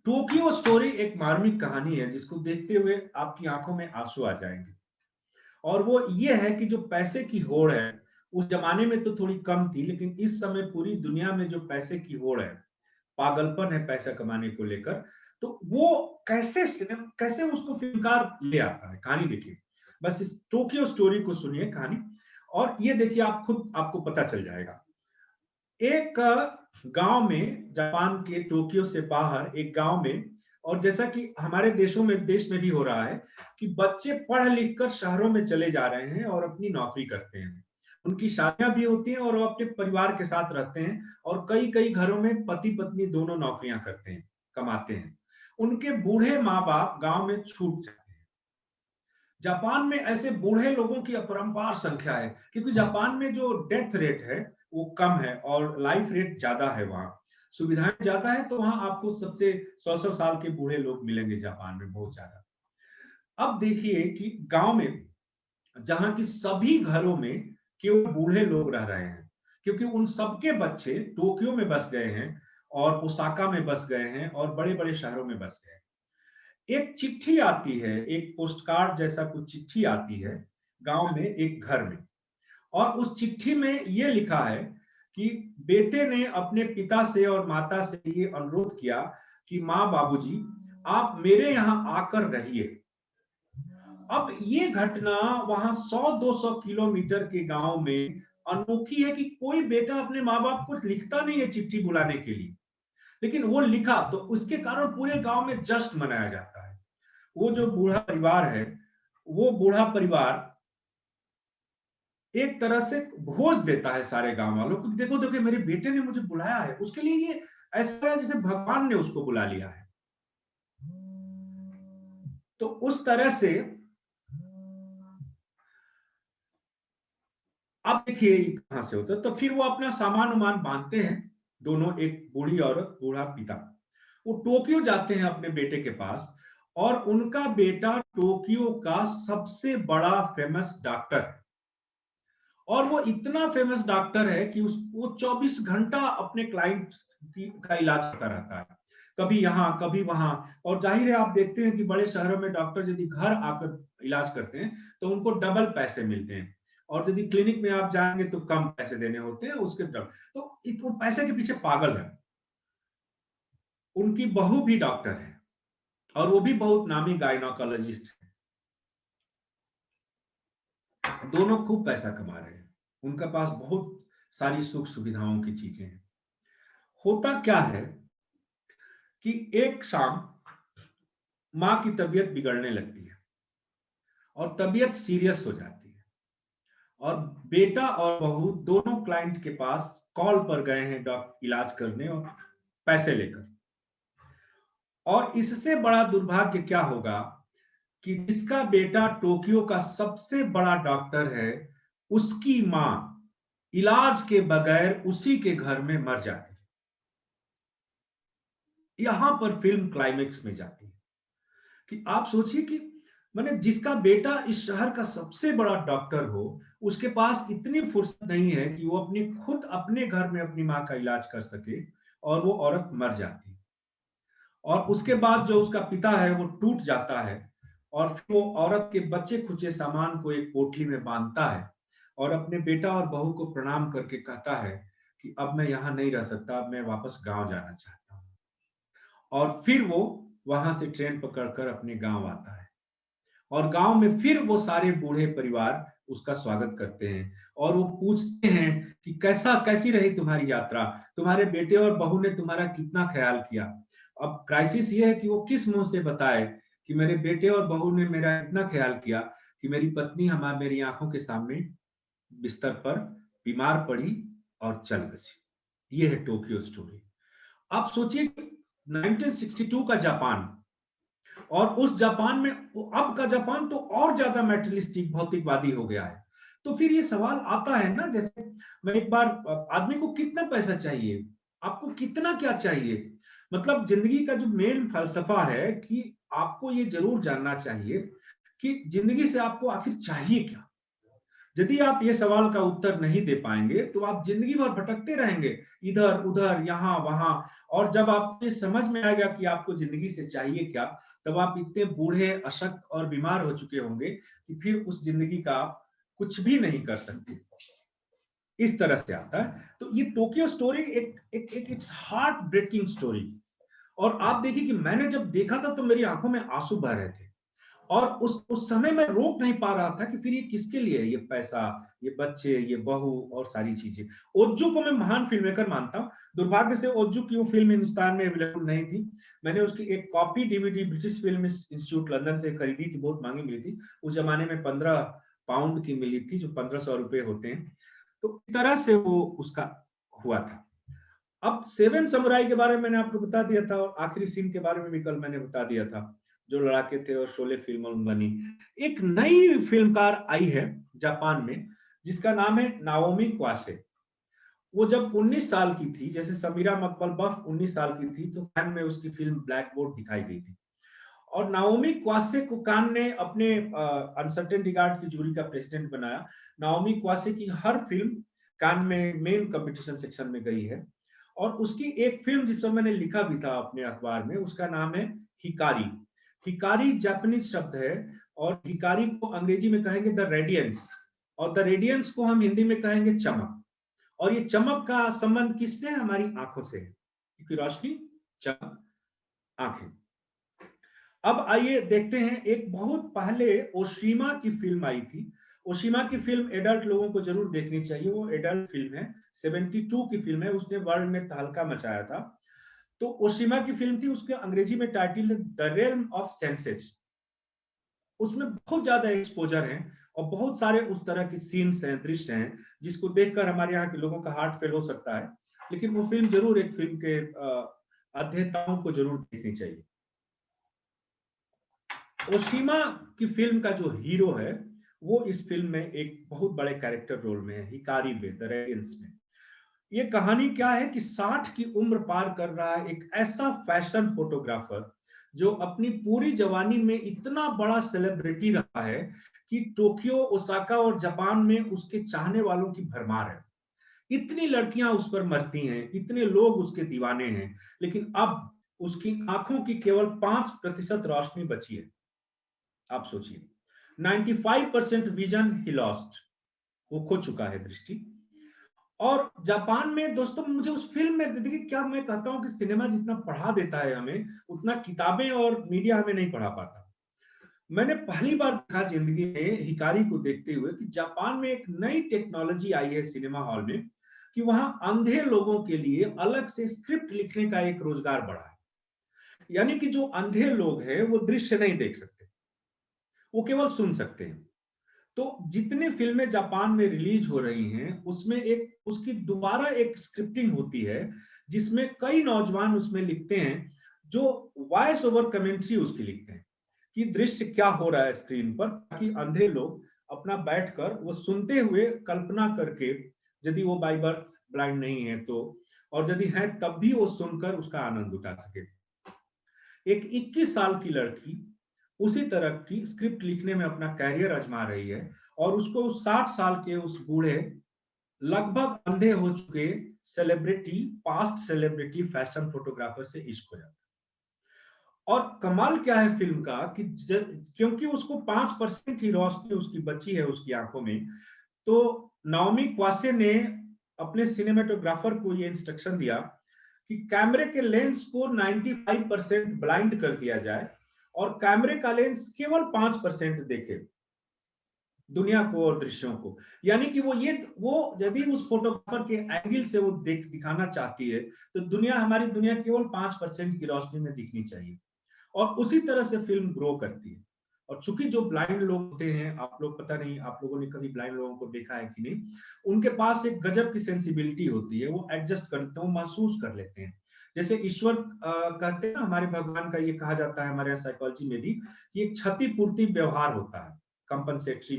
टोक्यो स्टोरी एक मार्मिक कहानी है, जिसको देखते हुए आपकी आंखों में आंसू आ जाएंगे। और वो ये है कि जो पैसे की होड़ है, उस जमाने में तो थोड़ी कम थी, लेकिन इस समय पूरी दुनिया में जो पैसे की होड़ है, पागलपन है पैसा कमाने को लेकर, तो वो कैसे उसको फिल्मकार ले आता है। कहानी देखिए, बस इस टोक्यो स्टोरी को सुनिए कहानी, और ये देखिए आप खुद आपको पता चल जाएगा। एक गांव में, जापान के टोक्यो से बाहर एक गांव में, और जैसा कि हमारे देश में भी हो रहा है कि बच्चे पढ़ लिख कर शहरों में चले जा रहे हैं और अपनी नौकरी करते हैं, उनकी शादियां भी होती हैं और वो अपने परिवार के साथ रहते हैं, और कई कई घरों में पति पत्नी दोनों नौकरियां करते हैं, कमाते हैं। उनके बूढ़े माँ बाप गांव में छूट जाते हैं। जापान में ऐसे बूढ़े लोगों की अपरंपार संख्या है, क्योंकि जापान में जो डेथ रेट है वो कम है और लाइफ रेट ज्यादा है वहां। सुविधाएं ज्यादा है, तो वहां आपको सबसे 100-100 साल के बूढ़े लोग मिलेंगे जापान में, बहुत ज्यादा। अब देखिए कि गांव में, जहां की सभी घरों में केवल बूढ़े लोग रह रहे हैं, क्योंकि उन सबके बच्चे टोक्यो में बस गए हैं और ओसाका में बस गए हैं और बड़े बड़े शहरों में बस गए हैं। एक चिट्ठी आती है, एक पोस्ट कार्ड जैसा कुछ चिट्ठी आती है गांव में एक घर में, और उस चिट्ठी में ये लिखा है कि बेटे ने अपने पिता से और माता से ये अनुरोध किया कि माँ बाबूजी आप मेरे यहाँ आकर रहिए। अब ये घटना वहां 100-200 किलोमीटर के गांव में अनोखी है कि कोई बेटा अपने माँ बाप को लिखता नहीं है चिट्ठी बुलाने के लिए, लेकिन वो लिखा, तो उसके कारण पूरे गांव में जश्न मनाया जाता है। वो जो बूढ़ा परिवार है, वो बूढ़ा परिवार एक तरह से भोज देता है सारे गांव वालों को, देखो देखो मेरे बेटे ने मुझे बुलाया है, उसके लिए ये ऐसा है जैसे भगवान ने उसको बुला लिया है। तो उस तरह से अब देखिए कहां से होता है। तो फिर वो अपना सामान उमान बांधते हैं दोनों, एक बूढ़ी औरत बूढ़ा पिता, वो टोक्यो जाते हैं अपने बेटे के पास, और उनका बेटा टोक्यो का सबसे बड़ा फेमस डॉक्टर है। और वो इतना फेमस डॉक्टर है कि वो 24 घंटा अपने क्लाइंट का इलाज करता रहता है, कभी यहाँ कभी वहां। और जाहिर है आप देखते हैं कि बड़े शहरों में डॉक्टर यदि घर आकर इलाज करते हैं तो उनको डबल पैसे मिलते हैं, और यदि क्लिनिक में आप जाएंगे तो कम पैसे देने होते हैं उसके डबल। तो पैसे के पीछे पागल है। उनकी बहू भी डॉक्टर है और वो भी बहुत नामी गायनोकोलॉजिस्ट है। दोनों खूब पैसा कमा रहे हैं, उनका पास बहुत सारी सुख सुविधाओं की चीजें हैं। होता क्या है कि एक शाम मां की तबीयत बिगड़ने लगती है और तबीयत सीरियस हो जाती है, और बेटा और बहू दोनों क्लाइंट के पास कॉल पर गए हैं डॉक्टर इलाज करने और पैसे लेकर। और इससे बड़ा दुर्भाग्य क्या होगा कि जिसका बेटा टोक्यो का सबसे बड़ा डॉक्टर है, उसकी मां इलाज के बगैर उसी के घर में मर जाती है। यहां पर फिल्म क्लाइमेक्स में जाती है कि आप सोचिए कि मैंने जिसका बेटा इस शहर का सबसे बड़ा डॉक्टर हो, उसके पास इतनी फुर्सत नहीं है कि वो खुद अपने घर में अपनी मां का इलाज कर सके, और वो औरत मर जाती है। और उसके बाद जो उसका पिता है वो टूट जाता है, और फिर वो औरत के बच्चे खुचे सामान को एक पोटली में बांधता है और अपने बेटा और बहू को प्रणाम करके कहता है कि अब मैं यहाँ नहीं रह सकता, अब मैं वापस गांव जाना चाहता हूँ। और फिर वो वहां से ट्रेन पकड़कर अपने गांव आता है, और गांव में फिर वो सारे बूढ़े परिवार उसका स्वागत करते हैं और वो पूछते हैं कि कैसी रही तुम्हारी यात्रा, तुम्हारे बेटे और बहू ने तुम्हारा कितना ख्याल किया। अब क्राइसिस ये है कि वो किस मुंह से बताए कि मेरे बेटे और बहू ने मेरा इतना ख्याल किया कि मेरी पत्नी मेरी आंखों के सामने बिस्तर पर बीमार पड़ी और चल बसी। ये है टोक्यो स्टोरी। आप सोचिए 1962 का जापान, और उस जापान में अब का जापान तो और ज्यादा मेटलिस्टिक भौतिकवादी हो गया है। तो फिर ये सवाल आता है ना, जैसे मैं एक बार, आदमी को कितना पैसा चाहिए, आपको कितना क्या चाहिए, मतलब जिंदगी का जो मेन फलसफा है कि आपको ये जरूर जानना चाहिए कि जिंदगी से आपको आखिर चाहिए क्या। यदि आप ये सवाल का उत्तर नहीं दे पाएंगे तो आप जिंदगी भर भटकते रहेंगे इधर उधर यहाँ वहां। और जब आपको समझ में आएगा कि आपको जिंदगी से चाहिए क्या, तब आप इतने बूढ़े अशक्त और बीमार हो चुके होंगे कि फिर उस जिंदगी का आप कुछ भी नहीं कर सकते। इस तरह से आता है। तो ये टोक्यो स्टोरी एक इट्स हार्ट ब्रेकिंग स्टोरी। और आप देखिए कि मैंने जब देखा था तो मेरी आंखों में आंसू बह रहे थे, और उस समय मैं रोक नहीं पा रहा था कि फिर ये किसके लिए है, ये पैसा, ये बच्चे, ये बहू और सारी चीजें। ओज्जू को मैं महान फिल्म मेकर मानता हूँ। दुर्भाग्य से ओज्जू की वो फिल्म हिंदुस्तान में अवेलेबल नहीं थी। मैंने उसकी एक copy DVD British film institute London से खरीदी थी, बहुत महंगी मिली थी। उस जमाने में 15 पाउंड की मिली थी, जो 1500 रुपए होते हैं। तो इस तरह से वो उसका हुआ था। अब सेवन समुराई के बारे में मैंने आपको बता दिया था, और आखिरी सीन के बारे में भी कल मैंने बता दिया था, जो लड़ाके थे और शोले फिल्म बनी। एक नई फिल्मकार आई है जापान में, जिसका नाम है नाओमी क्वासे। वो जब 19 साल की थी, जैसे समीरा मकबलबफ 19 साल की थी, तो कान में उसकी फिल्म ब्लैक बोर्ड दिखाई गई थी। और नाओमी क्वासे को कान ने अपने अनसर्टेन रिगार्ड की जूरी का प्रेसिडेंट बनाया। नाओमी क्वासे की हर फिल्म कान में मेन कंपटीशन सेक्शन में गई है। और उसकी एक फिल्म जिस पर मैंने लिखा भी था अपने अखबार में, उसका नाम है हिकारी। हिकारी जापानीज शब्द है, और हिकारी को अंग्रेजी में कहेंगे द रेडियंस, और द रेडियंस को हम हिंदी में कहेंगे चमक। और ये चमक का संबंध किससे? हमारी आंखों से, क्योंकि रोशनी, चमक, आंखें। अब आइए देखते हैं, एक बहुत पहले ओशीमा की फिल्म आई थी। ओशीमा की फिल्म एडल्ट लोगों को जरूर देखनी चाहिए, वो एडल्ट फिल्म है, 72 की फिल्म है, उसने वर्ल्ड में तहलका मचाया था। तो ओशीमा की फिल्म थी, उसके अंग्रेजी में टाइटल है द रेल्म ऑफ सेंसेस। उसमें बहुत ज्यादा एक्सपोजर है और बहुत सारे उस तरह की सीन्स हैं, दृश्य हैं, जिसको देखकर हमारे यहाँ के लोगों का हार्ट फेल हो सकता है। लेकिन वो फिल्म जरूर एक फिल्म के अध्येताओं को जरूर देखनी चाहिए। ओशीमा की फिल्म का जो हीरो है, वो इस फिल्म में एक बहुत बड़े कैरेक्टर रोल में है, हिकारी में, द रेडियंस में। ये कहानी क्या है कि 60 की उम्र पार कर रहा है एक ऐसा फैशन फोटोग्राफर, जो अपनी पूरी जवानी में इतना बड़ा सेलिब्रिटी रहा है कि टोक्यो, ओसाका और जापान में उसके चाहने वालों की भरमार है। इतनी लड़कियां उस पर मरती हैं, इतने लोग उसके दीवाने हैं, लेकिन अब उसकी आंखों की केवल 5% रोशनी बची है। आप सोचिए, 95% विजन ही लॉस्ट, वो खो चुका है दृष्टि। और जापान में दोस्तों, मुझे उस फिल्म में देखिए, क्या मैं कहता हूं कि सिनेमा जितना पढ़ा देता है हमें, उतना किताबें और मीडिया हमें नहीं पढ़ा पाता। मैंने पहली बार देखा जिंदगी में हिकारी को देखते हुए कि जापान में एक नई टेक्नोलॉजी आई है सिनेमा हॉल में, कि वहां अंधे लोगों के लिए अलग से स्क्रिप्ट लिखने का एक रोजगार बढ़ा है। यानी कि जो अंधे लोग हैं वो दृश्य नहीं देख सकते, वो केवल सुन सकते हैं। तो जितने फिल्में जापान में रिलीज हो रही हैं, उसमें एक उसकी दोबारा एक स्क्रिप्टिंग होती है, जिसमें कई नौजवान उसमें लिखते हैं, जो वॉइस ओवर कमेंट्री उसकी लिखते हैं कि दृश्य क्या हो रहा है स्क्रीन पर, ताकि अंधे लोग अपना बैठकर वो सुनते हुए कल्पना करके, यदि वो बाय बर्थ ब्लाइंड नहीं है तो, और यदि है तब भी वो सुनकर उसका आनंद उठा सके। एक 21 साल की लड़की उसी तरह की स्क्रिप्ट लिखने में अपना कैरियर आजमा रही है, और उसको 60 साल के उस बूढ़े, लगभग अंधे हो चुके celebrity, past celebrity fashion photographer से इश्क हो जाता है। और कमाल क्या है फिल्म का कि क्योंकि उसको 5% ही रोशनी उसकी बची है उसकी आंखों में, तो नाओमी क्वासे ने अपने सिनेमेटोग्राफर को ये इंस्ट्रक्शन दिया कि कैमरे के लेंस को 95% ब्लाइंड कर दिया जाए, और कैमरे का लेंस केवल 5% देखे दुनिया को और दृश्यों को। यानी कि वो यदि उस फोटोग्राफर के एंगल से वो दिखाना चाहती है, तो हमारी दुनिया केवल 5% की रोशनी में दिखनी चाहिए। और उसी तरह से फिल्म ग्रो करती है। और चूंकि जो ब्लाइंड लोग होते हैं, आप लोग, पता नहीं आप लोगों ने कभी ब्लाइंड लोगों को देखा है कि नहीं, उनके पास एक गजब की सेंसिबिलिटी होती है, वो एडजस्ट करते हैं, वो महसूस कर लेते हैं। जैसे ईश्वर कहते हैं ना, हमारे भगवान का ये कहा जाता है हमारे साइकोलॉजी में भी, कि एक क्षतिपूर्ति व्यवहार होता है, कंपनसेटरी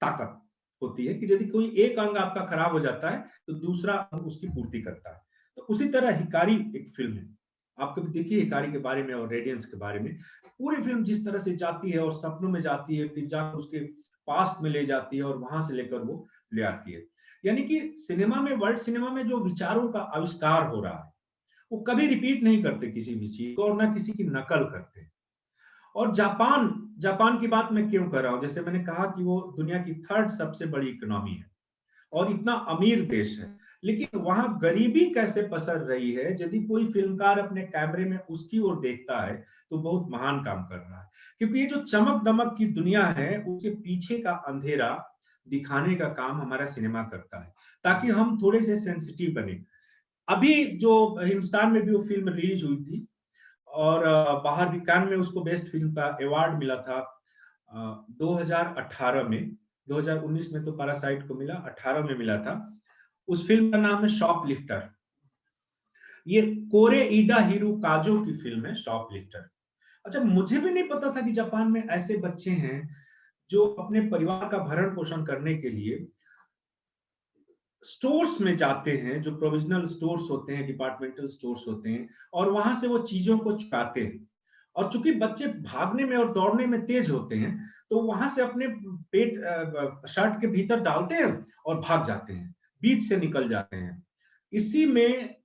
ताकत होती है, कि यदि कोई एक अंग आपका खराब हो जाता है तो दूसरा अंग उसकी पूर्ति करता है। तो उसी तरह हिकारी एक फिल्म है, आप कभी देखिए हिकारी के बारे में और रेडियंस के बारे में। पूरी फिल्म जिस तरह से जाती है और सपनों में जाती है, फिर जाकर उसके पास्ट में ले जाती है और वहां से लेकर वो ले आती है। यानी कि सिनेमा में, वर्ल्ड सिनेमा में जो विचारों का आविष्कार हो रहा है, वो कभी रिपीट नहीं करते किसी भी चीज को, और ना किसी की नकल करते। और जापान की बात मैं क्यों कर रहा हूं, जैसे मैंने कहा कि वो दुनिया की 3rd सबसे बड़ी इकोनॉमी है और इतना अमीर देश है, लेकिन वहां गरीबी कैसे पसर रही है, यदि कोई फिल्मकार अपने कैमरे में उसकी ओर देखता है तो बहुत महान काम कर रहा है। क्योंकि ये जो चमक दमक की दुनिया है, उसके पीछे का अंधेरा दिखाने का काम हमारा सिनेमा करता है, ताकि हम थोड़े से सेंसिटिव बने। अभी जो हिंदुस्तान में भी वो फिल्म रिलीज हुई थी, और बाहर भी कान में उसको बेस्ट फिल्म का अवार्ड मिला था 2018 में। 2019 में तो पैरासाइट को मिला, 18 में मिला था। उस फिल्म का नाम है शॉपलिफ्टर। ये कोरेईडा हिरोकाजो की फिल्म है शॉपलिफ्टर। अच्छा, मुझे भी नहीं पता था कि जापान में ऐसे बच्चे हैं जो अपने परिवार का भरण पोषण करने के लिए स्टोर्स में जाते हैं, जो प्रोविजनल स्टोर्स होते हैं, डिपार्टमेंटल स्टोर्स होते हैं, और वहां से वो चीजों को चुराते हैं। और चूंकि बच्चे भागने में और दौड़ने में तेज होते हैं, तो वहां से अपने पेट शर्ट के भीतर डालते हैं और भाग जाते हैं, बीच से निकल जाते हैं। इसी में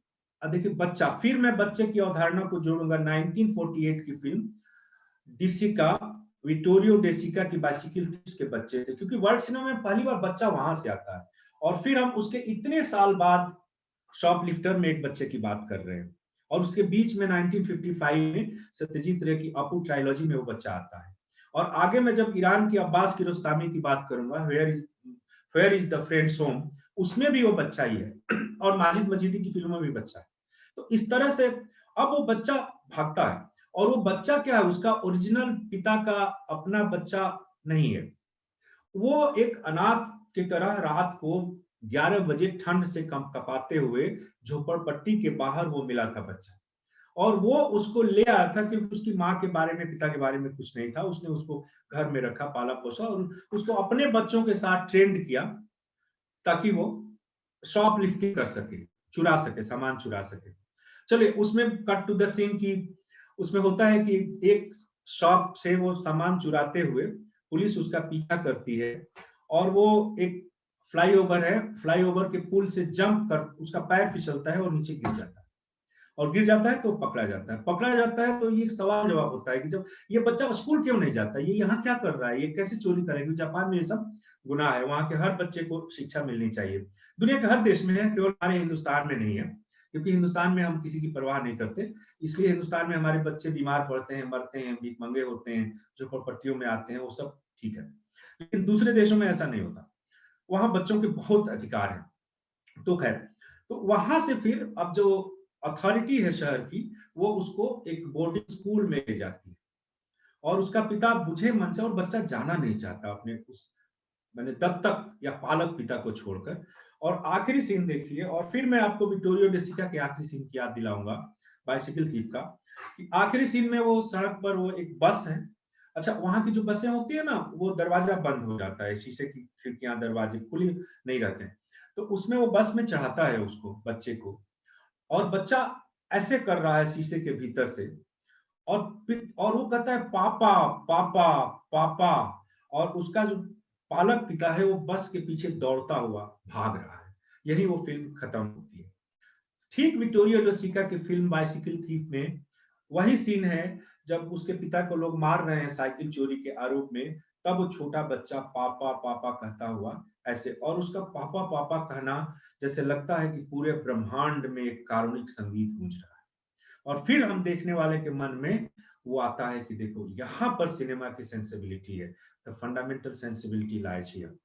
देखिए बच्चा, फिर मैं बच्चे की अवधारणा को जोड़ूंगा 1948 की फिल्म डिसिका, विटोरियो डेसिका की बाइसिकल थीव्स के बच्चे थे, क्योंकि वर्ल्ड सिनेमा में पहली बार बच्चा वहां से आता है। और फिर हम उसके इतने साल बाद शॉपलिफ्टर में एक बच्चे की बात कर रहे हैं, और उसके बीच में 1955 में सत्यजीत रे की अपू ट्रायलॉजी में वो बच्चा आता है। और आगे मैं जब ईरान की अब्बास किरोस्तामी की बात करूंगा, where is the friend's home, उसमें भी वो बच्चा ही है, और माजिद मजीदी की फिल्मों में भी बच्चा है। तो इस तरह से अब वो बच्चा भागता है, और वो बच्चा क्या है, उसका ओरिजिनल पिता का अपना बच्चा नहीं है। वो एक अनाथ की तरह रात को 11 बजे ठंड से कम कपाते हुए झोपड़पट्टी के बाहर वो मिला था बच्चा, और वो उसको ले आया था क्योंकि उसकी माँ के बारे में, पिता के बारे में कुछ नहीं था। उसने उसको घर में रखा, पाला पोसा, और उसको अपने बच्चों के साथ ट्रेंड किया ताकि वो शॉप लिफ्टिंग कर सके, चुरा सके, सामान चुरा सके। चलिए, उसमें कट टू द सीन की, उसमें होता है कि एक शॉप से वो सामान चुराते हुए पुलिस उसका पीछा करती है, और वो एक फ्लाईओवर है, फ्लाईओवर के पुल से जंप कर उसका पैर फिसलता है और नीचे गिर जाता है, और गिर जाता है तो पकड़ा जाता है। पकड़ा जाता है तो ये सवाल जवाब होता है कि जब ये बच्चा स्कूल क्यों नहीं जाता, ये यहाँ क्या कर रहा है, ये कैसे चोरी करेगा। जापान में ये सब गुनाह है, वहां के हर बच्चे को शिक्षा मिलनी चाहिए। दुनिया के हर देश में है, केवल हमारे हिंदुस्तान में नहीं है, क्योंकि हिंदुस्तान में हम किसी की परवाह नहीं करते। इसलिए हिंदुस्तान में हमारे बच्चे बीमार पड़ते हैं, मरते हैं, भीखमंगे होते हैं, झोपड़पट्टियों में आते हैं, वो सब ठीक है। लेकिन दूसरे देशों में ऐसा नहीं होता, वहां बच्चों के बहुत अधिकार है। तो खैर, तो वहां से फिर अब जो अथॉरिटी है शहर की, वो उसको एक बोर्डिंग स्कूल में ले जाती है, और उसका पिता बुझे मन से, और बच्चा जाना नहीं चाहता अपने उस मैंने दत्तक या पालक पिता को छोड़कर। और आखिरी सीन देखिए, और फिर मैं आपको विक्टोरियो डेसिका के आखिरी सीन की याद दिलाऊंगा, बाइसिकल थीफ का। कि आखिरी सीन में वो सड़क पर, वो एक बस है। अच्छा, वहां की जो बसें होती है ना, वो दरवाजा बंद हो जाता है, शीशे की खिड़कियां दरवाजे खुली नहीं रहते हैं। तो उसमें वो बस में चढ़ाता है उसको, बच्चे को, और बच्चा ऐसे कर रहा है शीशे के भीतर से, और वो कहता है पापा पापा पापा, और उसका जो पालक पिता है वो बस के पीछे दौड़ता हुआ भाग रहा है। यही वो फिल्म खत्म होती है। ठीक विक्टोरियो डेसिका की फिल्म बाइसिकल थीफ में वही सीन है, जब उसके पिता को लोग मार रहे हैं साइकिल चोरी के आरोप में, तब वो छोटा बच्चा पापा पापा कहता हुआ ऐसे, और उसका पापा पापा कहना जैसे लगता है कि पूरे ब्रह्मांड में एक कारुणिक संगीत गूंज रहा है। और फिर हम देखने वाले के मन में वो आता है कि देखो, यहाँ पर सिनेमा की सेंसिबिलिटी है, the fundamental sensibility lies here.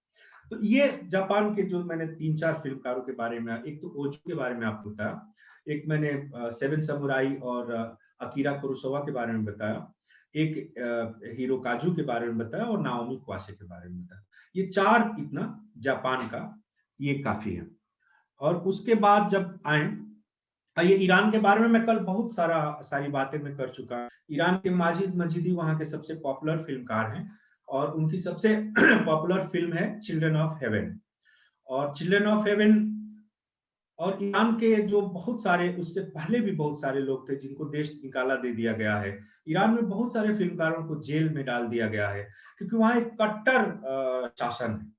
तो ये जापान के जो मैंने 3-4 फिल्मकारों के बारे में, एक तो ओजू के बारे में आपको बताया, एक मैंने सेवन समुराई और अकीरा कुरोसावा के बारे में बताया, एक हिरोकाजू के बारे में बताया, और नाओमी क्वासे के बारे में बताया। ये 4 इतना जापान का ये काफी है। और उसके बाद जब आए, ये ईरान के बारे में मैं कल बहुत सारी बातें मैं कर चुका। ईरान के माजिद मजीदी वहां के सबसे पॉपुलर फिल्मकार हैं, और उनकी सबसे पॉपुलर फिल्म है चिल्ड्रन ऑफ हेवन। और चिल्ड्रन ऑफ हेवन, और ईरान के जो बहुत सारे, उससे पहले भी बहुत सारे लोग थे जिनको देश निकाला दे दिया गया है। ईरान में बहुत सारे फिल्मकारों को जेल में डाल दिया गया है, क्योंकि वहां एक कट्टर शासन है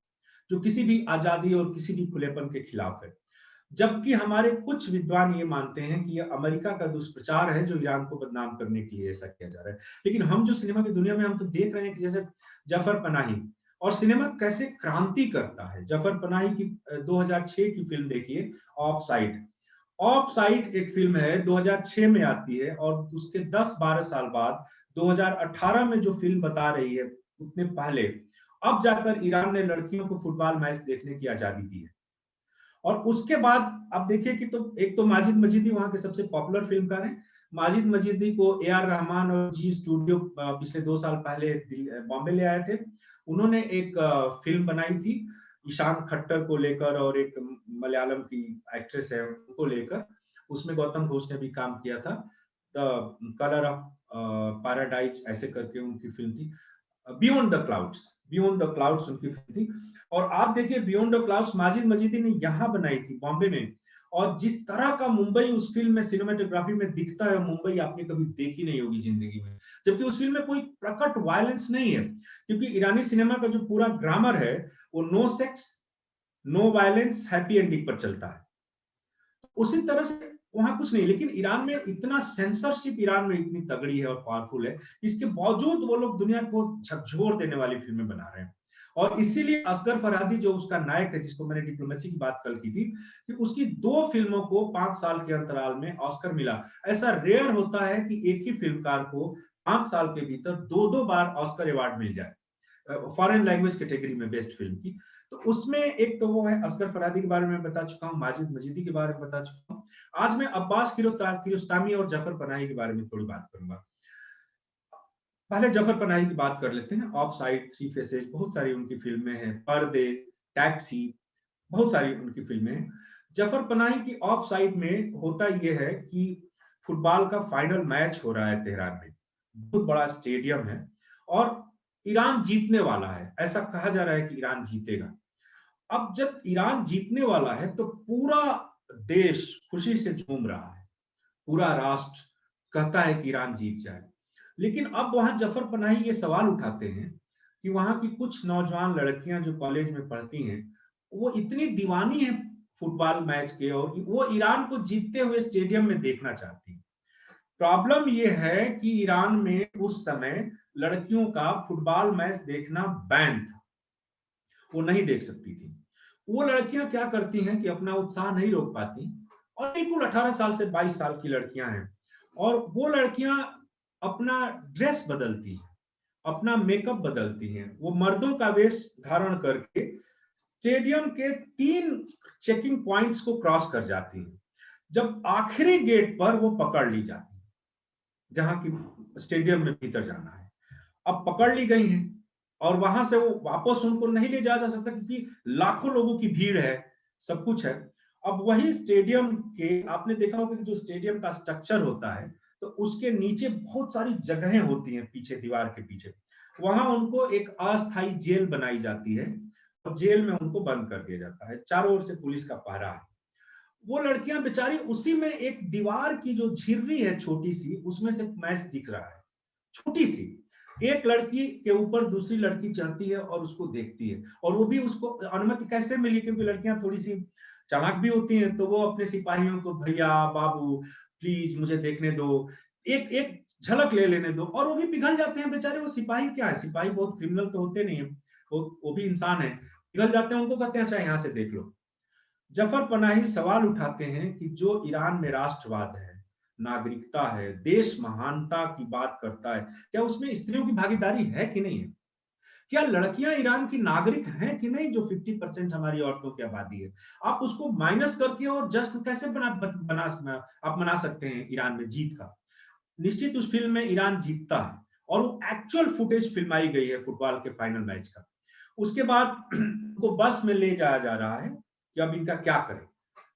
जो किसी भी आजादी और किसी भी खुलेपन के खिलाफ है। जबकि हमारे कुछ विद्वान ये मानते हैं कि यह अमेरिका का दुष्प्रचार है जो ईरान को बदनाम करने के लिए ऐसा किया जा रहा है। लेकिन हम जो सिनेमा की दुनिया में हम तो देख रहे हैं कि जैसे जफर पनाही, और सिनेमा कैसे क्रांति करता है। जफर पनाही की 2006 की फिल्म देखिए, ऑफ साइड। ऑफ साइड एक फिल्म है, 2006 में आती है, और उसके 10-12 साल बाद 2018 में जो फिल्म बता रही है, उतने पहले अब जाकर ईरान ने लड़कियों को फुटबॉल मैच देखने की आजादी दी है। और उसके बाद अब देखिए कि तो एक तो माजिद मजीदी वहां के सबसे पॉपुलर फिल्मकार हैं। माजिद मजीदी को ए.आर. रहमान और जी स्टूडियो पिछले 2 साल पहले बॉम्बे ले आए थे। उन्होंने एक फिल्म बनाई थी ईशान खट्टर को लेकर, और एक मलयालम की एक्ट्रेस है उनको लेकर। उसमें गौतम घोष ने भी काम किया था। द कलर ऑफ पैराडाइज ऐसे करके उनकी फिल्म थी। Beyond the clouds, beyond the clouds उनकी फिल्म थी। और आप देखिए beyond the clouds Majid Majidi ने यहाँ बनाई थी बॉम्बे में, और जिस तरह का मुंबई उस फिल्म में सिनेमेटोग्राफी में दिखता है, मुंबई आपने कभी देखी नहीं होगी जिंदगी में। जबकि उस फिल्म में कोई प्रकट वायलेंस नहीं है, क्योंकि ईरानी सिनेमा का जो पूरा ग्रामर है वो no sex, no violence, happy ending पर चलता है। उसी तरह से वहां कुछ नहीं, लेकिन ईरान में इतना सेंसरशिप ईरान में इतनी तगड़ी है और पावरफुल है, इसके बावजूद वो लोग दुनिया को झकझोर देने वाली फिल्में बना रहे हैं। और इसीलिए असगर फरहादी जो उसका नायक है, जिसको मैंने डिप्लोमेसी की बात कल की थी, कि उसकी 2 फिल्मों को 5 साल के अंतराल में ऑस्कर मिला। ऐसा रेयर होता है कि एक ही फिल्मकार को 5 साल के भीतर 2-2 बार ऑस्कर अवार्ड मिल जाए फॉरेन लैंग्वेज कैटेगरी में बेस्ट फिल्म की। तो उसमें एक तो वो है, असगर फरहादी के बारे में बता चुका हूँ, माजिद मजीदी के बारे में बता चुका हूँ। आज मैं अब्बास कियारोस्तामी और जफर पनाही के बारे में थोड़ी बात करूंगा। पहले जफर पनाही की बात कर लेते हैं। ऑफ साइड, थ्री फेसेस, बहुत सारी उनकी फिल्में हैं, पर्दे, टैक्सी, बहुत सारी उनकी फिल्में हैं। जफर पनाही की ऑफ साइड में होता यह है कि फुटबॉल का फाइनल मैच हो रहा है तेहरान में, बहुत बड़ा स्टेडियम है और ईरान जीतने वाला है, ऐसा कहा जा रहा है कि ईरान जीतेगा। अब जब ईरान जीतने वाला है तो पूरा देश खुशी से झूम रहा है, पूरा राष्ट्र कहता है कि ईरान जीत जाए। लेकिन अब वहां जफर पनाही ये सवाल उठाते हैं कि वहां की कुछ नौजवान लड़कियां जो कॉलेज में पढ़ती हैं, वो इतनी दीवानी है फुटबॉल मैच के, और वो ईरान को जीतते हुए स्टेडियम में देखना चाहती हैं। प्रॉब्लम ये है कि ईरान में उस समय लड़कियों का फुटबॉल मैच देखना बैन था, वो नहीं देख सकती थी। वो लड़कियां क्या करती हैं कि अपना उत्साह नहीं रोक पाती, और बिल्कुल 18 साल से 22 साल की लड़कियां हैं, और वो लड़कियां अपना ड्रेस बदलती हैं, अपना मेकअप बदलती हैं, वो मर्दों का वेश धारण करके स्टेडियम के 3 चेकिंग पॉइंट्स को क्रॉस कर जाती हैं। जब आखिरी गेट पर वो पकड़ ली जाती है, जहां की स्टेडियम में भीतर जाना है, अब पकड़ ली गई हैं और वहां से वो वापस उनको नहीं ले जाया जा सकता, क्योंकि लाखों लोगों की भीड़ है, सब कुछ है। अब वही स्टेडियम के, आपने देखा होगा कि जो स्टेडियम का स्ट्रक्चर होता है, तो उसके नीचे बहुत सारी जगहें होती हैं पीछे, दीवार के पीछे, वहां उनको एक अस्थायी जेल बनाई जाती है और जेल में उनको बंद कर दिया जाता है, चारों ओर से पुलिस का पहरा है। वो लड़कियां बेचारी उसी में, एक दीवार की जो झिर्री है छोटी सी, उसमें से मैच दिख रहा है, छोटी सी, एक लड़की के ऊपर दूसरी लड़की चढ़ती है और उसको देखती है, और वो भी उसको अनुमति कैसे मिली, क्योंकि लड़कियां थोड़ी सी चालाक भी होती हैं, तो वो अपने सिपाहियों को, भैया बाबू प्लीज मुझे देखने दो, एक एक झलक ले लेने दो, और वो भी पिघल जाते हैं बेचारे। वो सिपाही क्या है, सिपाही बहुत क्रिमिनल तो होते नहीं है, वो भी इंसान है, पिघल जाते हैं, उनको कहते हैं अच्छा यहाँ से देख लो। जफर पनाही सवाल उठाते हैं कि जो ईरान में राष्ट्रवाद है, नागरिकता है, देश महानता की बात करता है, क्या उसमें स्त्रियों की भागीदारी है कि नहीं है? क्या लड़कियां ईरान की नागरिक हैं कि नहीं, जो 50% हमारी औरतों की आबादी है? आप उसको माइनस करके और जश्न कैसे आप मना सकते हैं ईरान में जीत का? निश्चित उस फिल्म में ईरान जीतता है, और वो एक्चुअल फुटेज फिल्माई गई है फुटबॉल के फाइनल मैच का। उसके बाद उनको बस में ले जाया जा रहा है कि अब इनका क्या करें।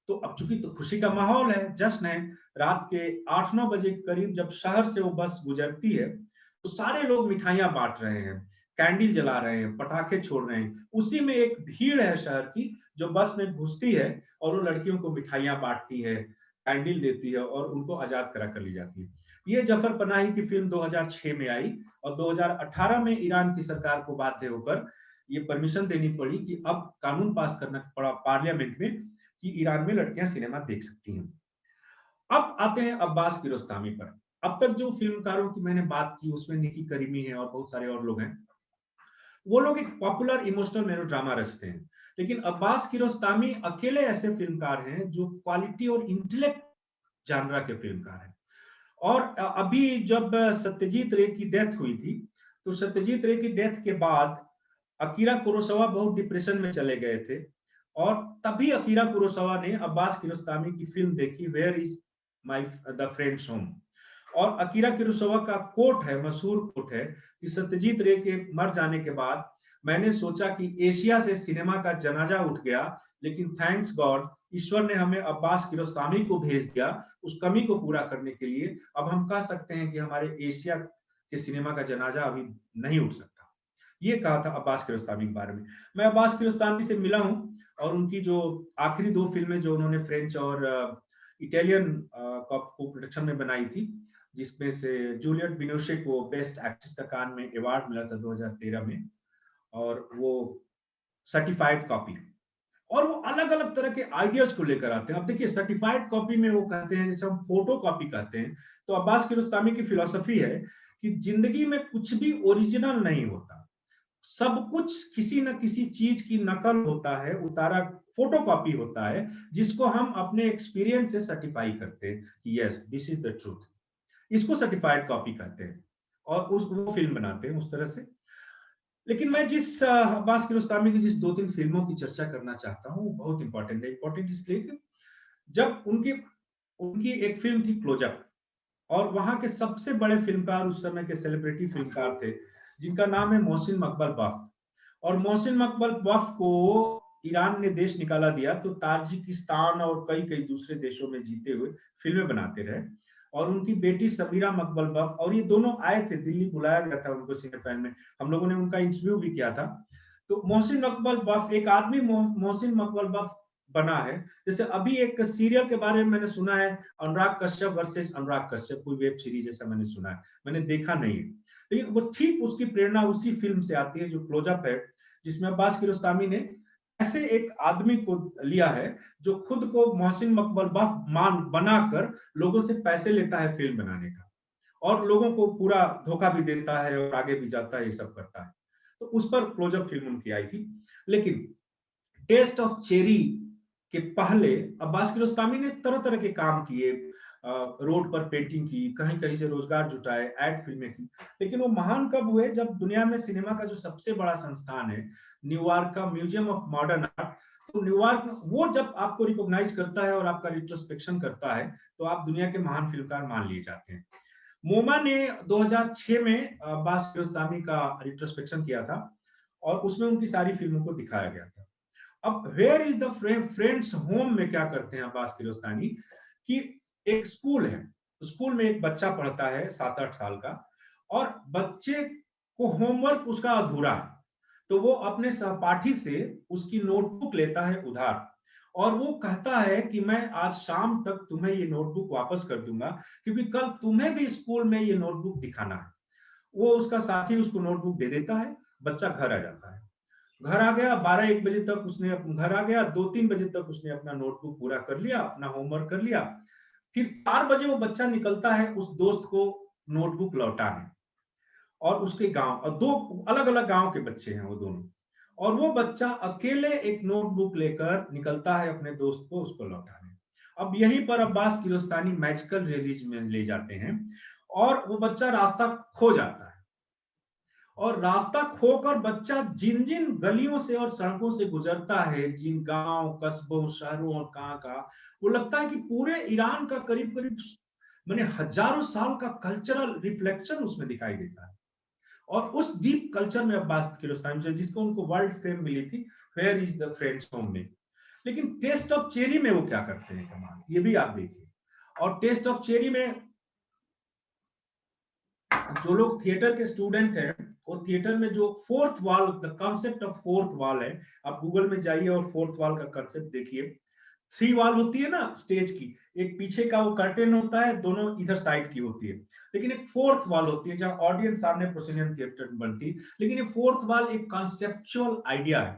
तो अब चूंकि तो खुशी का माहौल है, जश्न है, रात के 8-9 बजे के करीब जब शहर से वो बस गुजरती है, तो सारे लोग मिठाइयां बांट रहे हैं, कैंडल जला रहे हैं, पटाखे छोड़ रहे हैं। उसी में एक भीड़ है शहर की जो बस में घुसती है और वो लड़कियों को मिठाइयां बांटती है, कैंडल देती है और उनको आजाद करा कर ली जाती है। ये जफर पनाही की फिल्म 2006 में आई, और 2018 में ईरान की सरकार को बाध्य होकर ये परमिशन देनी पड़ी कि अब कानून पास करना पड़ा पार्लियामेंट में कि ईरान में लड़कियां सिनेमा देख सकती हैं। अब आते हैं अब्बास कियारोस्तामी पर। अब तक जो फिल्मकारों की मैंने बात की उसमें निकी करीमी है और बहुत सारे और लोग हैं, वो लोग एक पॉपुलर इमोशनल मेलोड्रामा रचते हैं। लेकिन अब्बास कियारोस्तामी अकेले ऐसे फिल्मकार हैं जो क्वालिटी और इंटेलेक्ट जानरा के फिल्मकार हैं। और अभी जब सत्यजीत रे की डेथ हुई थी, तो सत्यजीत रे की डेथ के बाद अकीरा कुरोसावा बहुत डिप्रेशन में चले गए थे, और तभी अकीरा कुरोसावा ने अब्बास कियारोस्तामी की फिल्म देखी, where is my the friend's home. और अकीरा कुरोसावा का कोट है, मशहूर कोट है, कि सत्यजीत रे के मर जाने के बाद मैंने सोचा कि एशिया से सिनेमा का जनाजा उठ गया, लेकिन थैंक्स गॉड, ईश्वर ने हमें अब्बास कियारोस्तामी को भेज दिया उस कमी को पूरा करने के लिए। अब हम कह सकते हैं कि हमारे एशिया के सिनेमा का जनाजा अभी नहीं उठ सकता। ये कहा था अब्बास कियारोस्तामी के बारे में। मैं अब्बास कियारोस्तामी से मिला हूँ और उनकी जो आखिरी 2 फिल्में जो उन्होंने फ्रेंच और इटालियन को प्रोडक्शन में बनाई थी, जिसमें से जूलियट बिनोशे को बेस्ट एक्ट्रेस का कान में अवार्ड मिला था 2013 में, और वो सर्टिफाइड कॉपी, और वो अलग अलग तरह के आइडियाज को लेकर आते हैं। अब देखिए सर्टिफाइड कॉपी में वो कहते हैं, जैसे हम फोटो कॉपी कहते हैं, तो अब्बास कियारोस्तामी की फिलॉसफी है कि जिंदगी में कुछ भी ओरिजिनल नहीं होता, सब कुछ किसी न किसी चीज की नकल होता है, उतारा फोटो कॉपी होता है, जिसको हम अपने एक्सपीरियंस से सर्टिफाई करते हैं कि yes this is the truth. इसको सर्टिफाइड कॉपी कहते हैं, और उस वो फिल्म बनाते हैं उस तरह से। लेकिन मैं जिस अब्बास कियारोस्तामी की जिस 2-3 फिल्मों की चर्चा करना चाहता हूँ, वो बहुत इंपॉर्टेंट है। इंपॉर्टेंट इसलिए कि जब उनकी उनकी एक फिल्म थी क्लोजअप, और वहां के सबसे बड़े फिल्मकार उस समय के सेलिब्रिटी फिल्मकार थे, जिनका नाम है मोहसिन मकबल बफ। और मोहसिन मकबल बफ को ईरान ने देश निकाला दिया, तो ताजिकिस्तान और कई कई दूसरे देशों में जीते हुए फिल्में बनाते रहे। और उनकी बेटी समीरा मकबल बफ, और ये दोनों आए थे दिल्ली, बुलाया गया था उनको सिनेफैन में, हम लोगों ने उनका इंटरव्यू भी किया था। तो मोहसिन मकबल बफ, एक आदमी मोहसिन मकबल बफ बना है। जैसे अभी एक सीरियल के बारे में मैंने सुना है, अनुराग कश्यप वर्सेस अनुराग कश्यप, कोई वेब सीरीज जैसा मैंने सुना है, मैंने देखा नहीं है, लेकिन वो ठीक उसकी प्रेरणा उसी फिल्म से आती है जो क्लोजअप है, जिसमें अब्बास कियारोस्तामी ने ऐसे एक आदमी को लिया है जो खुद को मोहसिन मकबल बफ मान बनाकर लोगों से पैसे लेता है फिल्म बनाने का, और लोगों को पूरा धोखा भी देता है और आगे भी जाता है, ये सब करता है। तो उस पर क्लोजअप फिल्म उनकी आई थी। लेकिन टेस्ट ऑफ चेरी के पहले अब्बास कियारोस्तामी ने तरह तरह के काम किए, रोड पर पेंटिंग की, कहीं कहीं से रोजगार जुटाए, एड फिल्में की। लेकिन वो महान कब हुए, जब दुनिया में सिनेमा का जो सबसे बड़ा संस्थान है, न्यूयॉर्क का म्यूजियम ऑफ मॉडर्न आर्ट, तो न्यूयॉर्क वो जब आपको रिकॉग्नाइज करता है और आपका रिट्रोस्पेक्शन करता है, तो आप दुनिया के महान फिल्मकार मान लिए जाते हैं। मोमा ने 2006 में अब्बास कियारोस्तामी का रिट्रोस्पेक्शन किया था, और उसमें उनकी सारी फिल्मों को दिखाया गया था। अब where is the friend's home में क्या करते हैं अब्बास कियारोस्तामी, कि एक स्कूल है, स्कूल में एक बच्चा पढ़ता है 7-8 साल का, और बच्चे को होमवर्क उसका अधूरा है, तो वो अपने सहपाठी से उसकी नोटबुक लेता है उधार, और वो कहता है कि मैं आज शाम तक तुम्हें ये नोटबुक वापस कर दूंगा, क्योंकि कल तुम्हें भी स्कूल में ये नोटबुक दिखाना है। वो उसका साथी उसको नोटबुक दे देता है, बच्चा घर आ जाता है। घर आ गया, 12-1 बजे तक उसने घर आ गया, 2-3 बजे तक उसने अपना नोटबुक पूरा कर लिया, अपना होमवर्क कर लिया। फिर 4 बजे वो बच्चा निकलता है उस दोस्त को नोटबुक लौटाने, और उसके गांव, और 2 अलग अलग गांव के बच्चे हैं वो दोनों, और वो बच्चा अकेले एक नोटबुक लेकर निकलता है अपने दोस्त को उसको लौटाने। अब यहीं पर अब्बास कियारोस्तामी मैजिकल रियलिज्म में ले जाते हैं, और वो बच्चा रास्ता खो जाता है, और रास्ता खोकर बच्चा जिन जिन गलियों से और सड़कों से गुजरता है, जिन गांव, कस्बों, शहरों और कहाँ, वो लगता है कि पूरे ईरान का करीब करीब मैंने हजारों साल का कल्चरल रिफ्लेक्शन उसमें दिखाई देता है। और उस डीप कल्चर में अब्बास कियारोस्तामी, जिसको उनको वर्ल्ड फेम मिली थी where is the friend's home में। लेकिन टेस्ट ऑफ चेरी में वो क्या करते हैं कमाल, ये भी आप देखिए। और टेस्ट ऑफ चेरी में जो लोग थिएटर के स्टूडेंट हैं, वो थिएटर में जो fourth wall, the concept of fourth wall है, आप गूगल में जाइए और फोर्थ वॉल का कॉन्सेप्ट देखिए। 3 वॉल होती है ना स्टेज की, एक पीछे का वो कर्टेन होता है, दोनों इधर साइड की होती है, लेकिन एक फोर्थ वॉल होती है जहां ऑडियंस सामने प्रोसिजन थिएटर में बनती है। लेकिन ये फोर्थ वॉल एक कॉन्सेप्चुअल आइडिया है,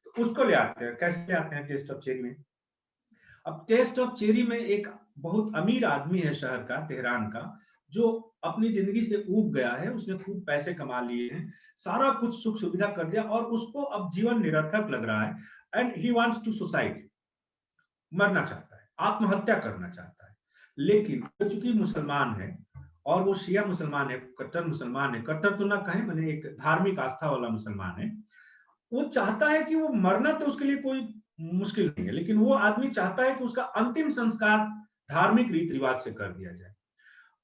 तो उसको ले आते हैं। कैसे ले आते हैं टेस्ट ऑफ चेरी में? अब टेस्ट ऑफ चेरी में एक बहुत अमीर आदमी है शहर का, तेहरान का, जो अपनी जिंदगी से ऊब गया है, उसने खूब पैसे कमा लिए हैं, सारा कुछ सुख सुविधा कर दिया, और उसको अब जीवन निरर्थक लग रहा है, and he wants to suicide, मरना चाहता है, आत्महत्या करना चाहता है। लेकिन चूंकि मुसलमान है, और वो शिया मुसलमान है, कट्टर मुसलमान है, कट्टर तो ना कहें, मैंने एक धार्मिक आस्था वाला मुसलमान है, वो चाहता है कि वो मरना तो उसके लिए कोई मुश्किल नहीं है, लेकिन वो आदमी चाहता है कि उसका अंतिम संस्कार धार्मिक रीति रिवाज से कर दिया जाए।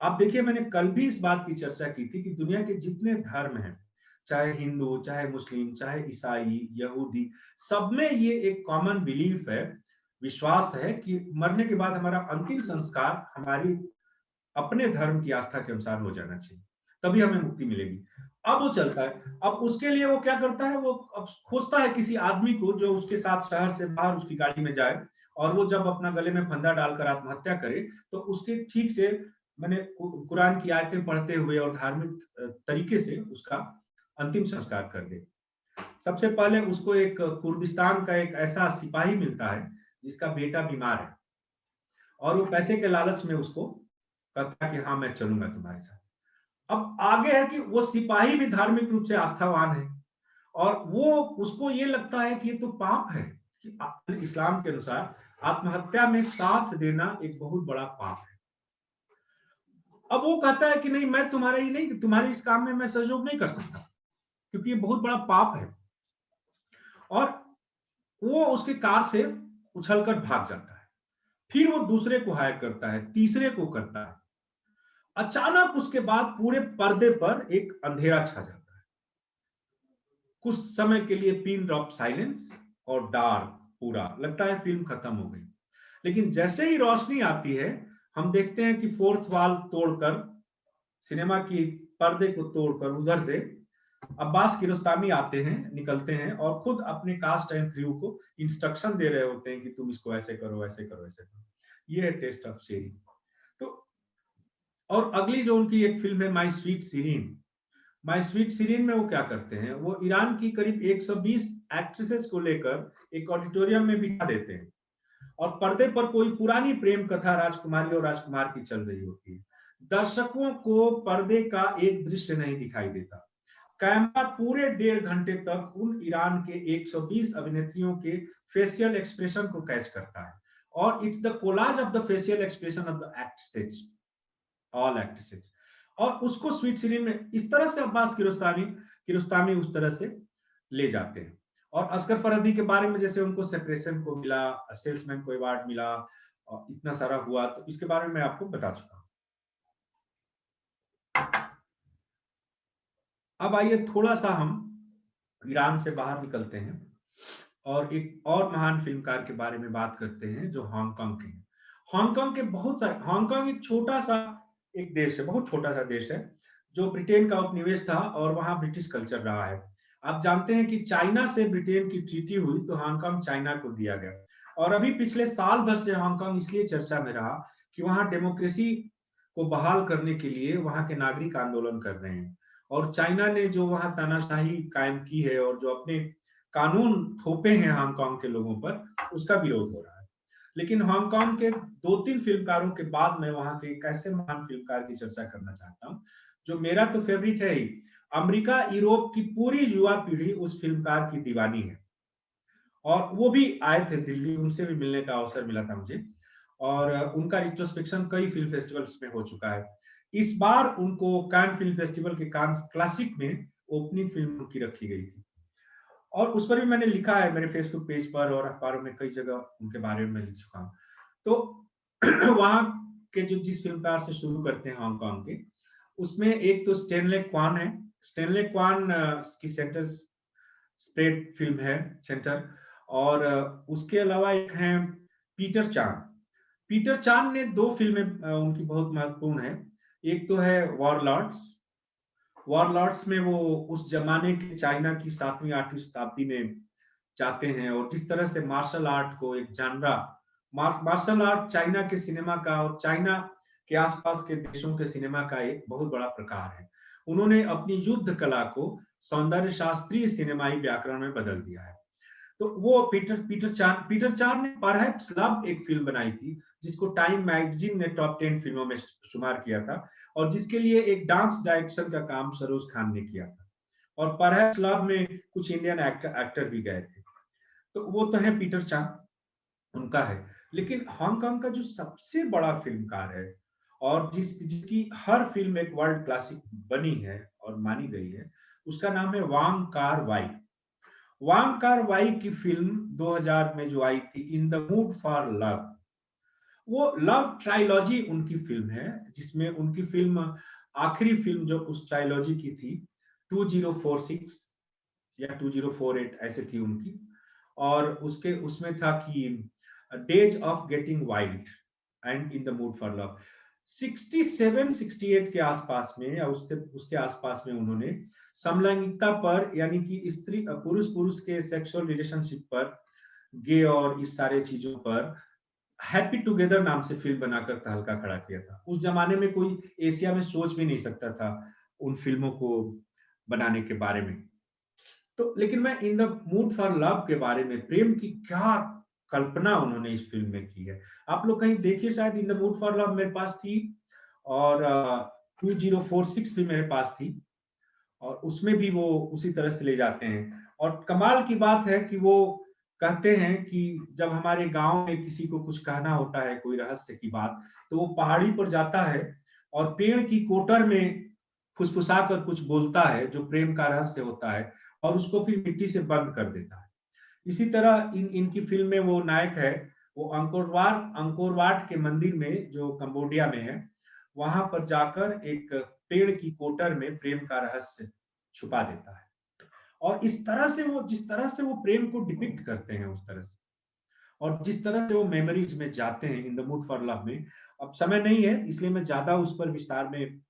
आप देखिए, मैंने कल भी इस बात की चर्चा की थी कि दुनिया के जितने धर्म हैं, चाहे हिंदू, चाहे मुस्लिम, चाहे ईसाई, यहूदी, सब में ये एक कॉमन बिलीफ है, विश्वास है कि मरने के बाद हमारा अंतिम संस्कार हमारी अपने धर्म की आस्था के अनुसार हो जाना चाहिए, तभी हमें मुक्ति मिलेगी। अब वो चलता है। अब उसके लिए वो क्या करता है, वो अब खोजता है किसी आदमी को जो उसके साथ शहर से बाहर उसकी गाड़ी में जाए, और वो जब अपना गले में फंदा डालकर आत्महत्या करे तो उसके ठीक से मैंने कुरान की आयतें पढ़ते हुए और धार्मिक तरीके से उसका अंतिम संस्कार कर दे। सबसे पहले उसको एक कुर्दिस्तान का एक ऐसा सिपाही मिलता है जिसका बेटा बीमार है, और वो पैसे के लालच में उसको कहता है कि हाँ मैं चलूंगा तुम्हारे साथ। अब आगे है कि वो सिपाही भी धार्मिक रूप से आस्थावान है, और वो उसको ये लगता है कि ये तो पाप है, कि इस्लाम के अनुसार आत्महत्या में साथ देना एक बहुत बड़ा पाप है। अब वो कहता है कि नहीं, मैं तुम्हारे ही नहीं, तुम्हारे इस काम में मैं सहयोग नहीं कर सकता, क्योंकि ये बहुत बड़ा पाप है। और वो उसके कार से उछलकर भाग जाता है। फिर वो दूसरे को हायर करता है, तीसरे को करता है। अचानक उसके बाद पूरे पर्दे पर एक अंधेरा छा जाता है। कुछ समय के लिए पिन ड्रॉप साइलेंस और डार्क, पूरा लगता है फिल्म खत्म हो गई। लेकिन जैसे ही रोशनी आती है, हम देखते हैं कि फोर्थ वॉल तोड़कर, सिनेमा की पर्दे को तोड़कर उधर से अब्बास कियारोस्तामी आते हैं, निकलते हैं, और खुद अपने कास्ट एंड क्रू को इंस्ट्रक्शन दे रहे होते हैं कि तुम इसको ऐसे करो, ऐसे करो, ऐसे करो। ये है टेस्ट ऑफ शेरिंग। तो और अगली जो उनकी एक फिल्म है my sweet Sirin, my sweet Sirin में वो क्या करते हैं, वो ईरान की करीब 120 एक्ट्रेसेस को लेकर एक ऑडिटोरियम में बिठा देते हैं, और पर्दे पर कोई पुरानी प्रेम कथा राजकुमारी और राजकुमार की चल रही होती है। दर्शकों को पर्दे का एक दृश्य नहीं दिखाई देता। कैमरा पूरे 1.5 घंटे तक उन ईरान के 120 अभिनेत्रियों के फेशियल एक्सप्रेशन को कैच करता है, और it's the collage of the facial expression of the actresses, all actresses. और उसको स्वीट सीरीन में इस तरह से अब्बास कियारोस्तामी उस तरह से ले जाते हैं। और असगर फरहदी के बारे में, जैसे उनको सेपरेशन को मिला, सेल्समैन को अवार्ड मिला, और इतना सारा हुआ, तो इसके बारे में मैं आपको बता चुका हूं। अब आइए थोड़ा सा हम ईरान से बाहर निकलते हैं और एक और महान फिल्मकार के बारे में बात करते हैं जो हांगकांग के हैं। हांगकांग के बहुत सारे, हांगकांग एक छोटा सा एक देश है, बहुत छोटा सा देश है, जो ब्रिटेन का उपनिवेश था और वहां ब्रिटिश कल्चर रहा है। आप जानते हैं कि चाइना से ब्रिटेन की ट्रीटी हुई तो हांगकांग चाइना को दिया गया, और अभी पिछले साल भर से हांगकांग इसलिए चर्चा में रहा कि वहां डेमोक्रेसी को बहाल करने के लिए वहां के नागरिक आंदोलन कर रहे हैं, और चाइना ने जो वहां तानाशाही कायम की है और जो अपने कानून थोपे हैं हांगकांग के लोगों पर, उसका विरोध हो रहा है। लेकिन हांगकांग के 2-3 फिल्मकारों के बाद मैं वहां के एक ऐसे महान फिल्मकार की चर्चा करना चाहता हूं जो मेरा तो फेवरेट है ही। अमेरिका, यूरोप की पूरी युवा पीढ़ी उस फिल्मकार की दीवानी है, और वो भी आए थे दिल्ली, उनसे भी मिलने का अवसर मिला था मुझे, और उनका रिट्रोस्पेक्शन कई फिल्म फेस्टिवल्स में हो चुका है। इस बार उनको कान फिल्म फेस्टिवल के कान क्लासिक में ओपनिंग फिल्म उनकी रखी गई थी, और उस पर भी मैंने लिखा है मेरे फेसबुक पेज पर, और अखबारों में कई जगह उनके बारे में लिख चुका हूँ। तो वहां के जो जिस फिल्मकार से शुरू करते हैं हांगकांग के, उसमें एक तो स्टेनले क्वान है। स्टेनले क्वान की सेंटर स्प्रेड फिल्म है, सेंटर, और उसके अलावा एक है पीटर चान। पीटर चान ने 2 फिल्में उनकी बहुत महत्वपूर्ण है। एक तो है वॉरलॉर्ड्स। वॉरलॉर्ड्स में वो उस जमाने के चाइना की 7वीं 8वीं शताब्दी में जाते हैं, और जिस तरह से मार्शल आर्ट को एक जानरा, मार्शल आर्ट चाइना के सिनेमा का और चाइना के आसपास के देशों के सिनेमा का एक बहुत बड़ा प्रकार है। उन्होंने अपनी युद्ध कला को सौंदर्य शास्त्रीय सिनेमाई व्याकरण में बदल दिया है। तो वो पीटर चान ने परहैप्स लव एक फिल्म बनाई थी जिसको टाइम मैगजीन ने टॉप 10 फिल्मों में शुमार किया था, और जिसके लिए एक डांस डायरेक्शन का काम सरोज खान ने किया था, और परहैप्स लव में कुछ इंडियन एक्टर भी गए थे। तो वो तो है पीटर चान, उनका है। लेकिन हांगकांग का जो सबसे बड़ा फिल्मकार है और जिसकी हर फिल्म एक वर्ल्ड क्लासिक बनी है और मानी गई है, उसका नाम है वांग कार वाई। वांग कार वाई की फिल्म 2000 में जो आई थी, in the mood for love, वो लव ट्रायलॉजी उनकी फिल्म है, जिसमें उनकी फिल्म, आखिरी फिल्म जो उस ट्रायलॉजी की थी, 2046 या 2048 ऐसे थी उनकी, और उसमें था कि days of getting wild and in the mood for love. 67-68 के आसपास में या उसके आसपास में उन्होंने समलैंगिकता पर, यानी कि स्त्री पुरुष के सेक्सुअल रिलेशनशिप पर, गे और इस सारे चीजों पर हैप्पी टुगेदर नाम से फिल्म बनाकर तहलका खड़ा किया था। उस जमाने में कोई एशिया में सोच भी नहीं सकता था उन फिल्मों को बनाने के बारे में। तो लेकिन मैं in the mood for love के बारे में, प्रेम की क्या कल्पना उन्होंने इस फिल्म में की है। आप लोग कहीं देखिए, शायद in the mood for love मेरे पास थी और 2046 भी मेरे पास थी, और उसमें भी वो उसी तरह से ले जाते हैं। और कमाल की बात है कि वो कहते हैं कि जब हमारे गांव में किसी को कुछ कहना होता है, कोई रहस्य की बात, तो वो पहाड़ी पर जाता है और पेड़ की कोटर में फुसफुसा कर कुछ बोलता है जो प्रेम का रहस्य होता है, और उसको फिर मिट्टी से बंद कर देता है। इसी तरह इनकी फिल्म में वो नायक है, वो अंकोरवाट के मंदिर में जो कंबोडिया में है, वहां पर जाकर एक पेड़ की कोटर में प्रेम का रहस्य छुपा देता है। और इस तरह से वो, जिस तरह से वो प्रेम को डिपिक्ट करते हैं उस तरह से, और जिस तरह से वो मेमोरीज में जाते हैं in the mood for love में। अब समय नहीं है इसलिए मैं ज्यादा उस पर विस्तार में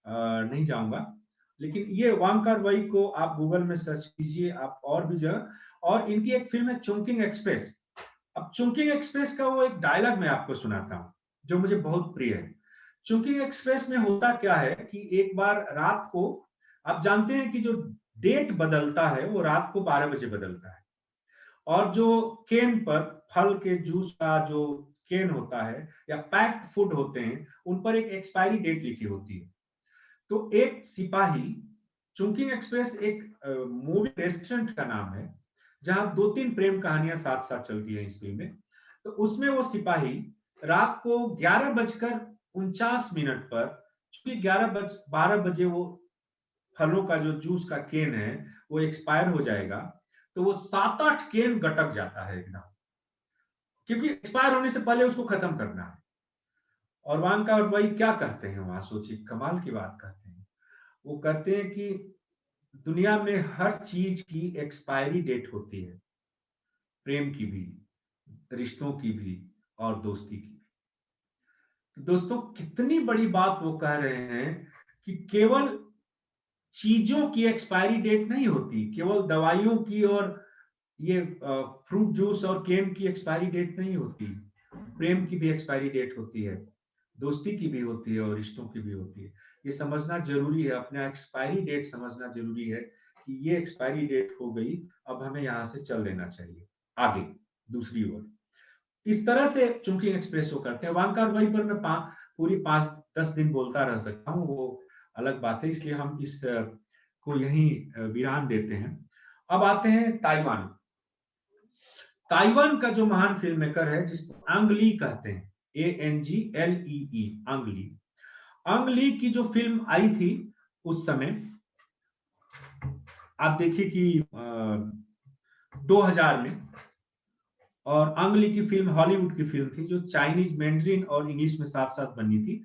नहीं जाऊंगा, लेकिन ये वांग कार वाई को आप गूगल में सर्च कीजिए, आप और भी जगह। और इनकी एक फिल्म है चुंकिंग एक्सप्रेस। अब चुंकिंग एक्सप्रेस का वो एक डायलॉग मैं आपको सुनाता हूँ जो मुझे बहुत प्रिय है। चुंकिंग एक्सप्रेस में होता क्या है कि एक बार रात को, आप जानते हैं कि जो डेट बदलता है वो रात को 12 बजे बदलता है, और जो केन पर फल के जूस का जो केन होता है या पैक्ड फूड होते हैं, उन पर एक एक्सपायरी डेट लिखी होती है। तो एक सिपाही, चुंकिंग एक्सप्रेस एक मूवी रेस्टोरेंट का नाम है जहां 2-3 प्रेम कहानियां साथ साथ चलती है इस फिल्म में। तो उसमें वो सिपाही रात को 11:49 पर, चूंकि 12 बजे वो फलों का जो जूस का केन है वो एक्सपायर हो जाएगा, तो वो 7-8 केन गटक जाता है एकदम, क्योंकि एक्सपायर होने से पहले उसको खत्म करना है। और वांग का भाई क्या कहते हैं वहां, सोचिए कमाल की बात कहते हैं। वो कहते हैं कि दुनिया में हर चीज की एक्सपायरी डेट होती है, प्रेम की भी, रिश्तों की भी, और दोस्ती की। तो दोस्तों कितनी बड़ी बात वो कह रहे हैं कि केवल चीजों की एक्सपायरी डेट नहीं होती, केवल दवाइयों की और ये फ्रूट जूस और केन की एक्सपायरी डेट नहीं होती, प्रेम की भी एक्सपायरी डेट होती है, दोस्ती की भी होती है, और रिश्तों की भी होती है। ये समझना जरूरी है, अपना एक्सपायरी डेट समझना जरूरी है कि ये एक्सपायरी डेट हो गई, अब हमें यहाँ से चल लेना चाहिए आगे दूसरी ओर। इस तरह से चुंकिंग एक्सप्रेस वो करते हैं। वांग कार वाई पर मैं पूरी 5-10 दिन बोलता रह सकता हूँ, वो अलग बात है, इसलिए हम इस को यहीं विराम देते हैं। अब आते हैं ताइवान। ताइवान का जो महान फिल्म मेकर है जिसको अंग ली कहते हैं, ANGLEE, अंग ली। अंग ली की जो फिल्म आई थी उस समय, आप देखिए कि 2000 में, और अंग ली की फिल्म हॉलीवुड की फिल्म थी जो चाइनीज, मैंड्रिन और इंग्लिश में साथ साथ बनी थी,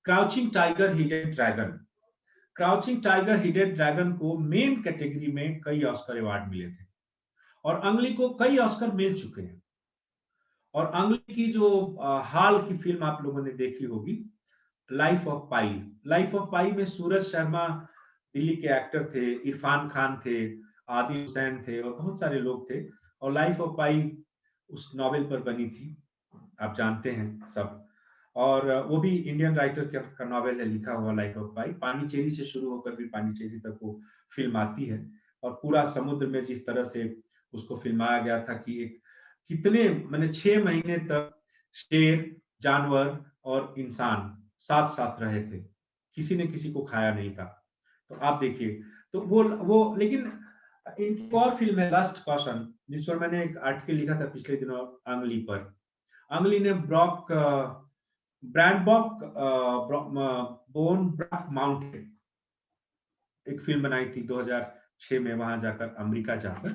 crouching tiger hidden dragon. Crouching tiger hidden dragon को मेन कैटेगरी में कई ऑस्कर अवार्ड मिले थे, और अंग ली को कई ऑस्कर मिल चुके हैं। और अंग ली की जो हाल की फिल्म आप लोगों ने देखी होगी, Life of Pi. Life of Pi में सूरज शर्मा दिल्ली के एक्टर थे, इरफान खान थे, आदिल हुसैन थे, और बहुत सारे लोग थे। और लाइफ ऑफ पाई उस नॉवेल पर बनी थी, आप जानते हैं सब। और वो भी इंडियन राइटर का नॉवेल है लिखा हुआ, लाइफ ऑफ पाई। पांडिचेरी से शुरू होकर भी पांडिचेरी तक वो फिल्म आती है, और पूरा समुद्र में जिस तरह से उसको फिल्माया गया था कि एक कितने मैंने 6 महीने तक शेर, जानवर और इंसान साथ साथ रहे थे, किसी ने किसी को खाया नहीं था। तो आप देखिए, तो वो लेकिन इनकी और फिल्म है लस्ट कॉशन, जिस पर मैंने एक आर्टिकल लिखा था पिछले दिनों अंग ली पर। अंग ली ने ब्रैंडबॉक बोन ब्रॉक माउंटेन एक फिल्म बनाई थी 2006 में, वहां जाकर, अमेरिका जाकर।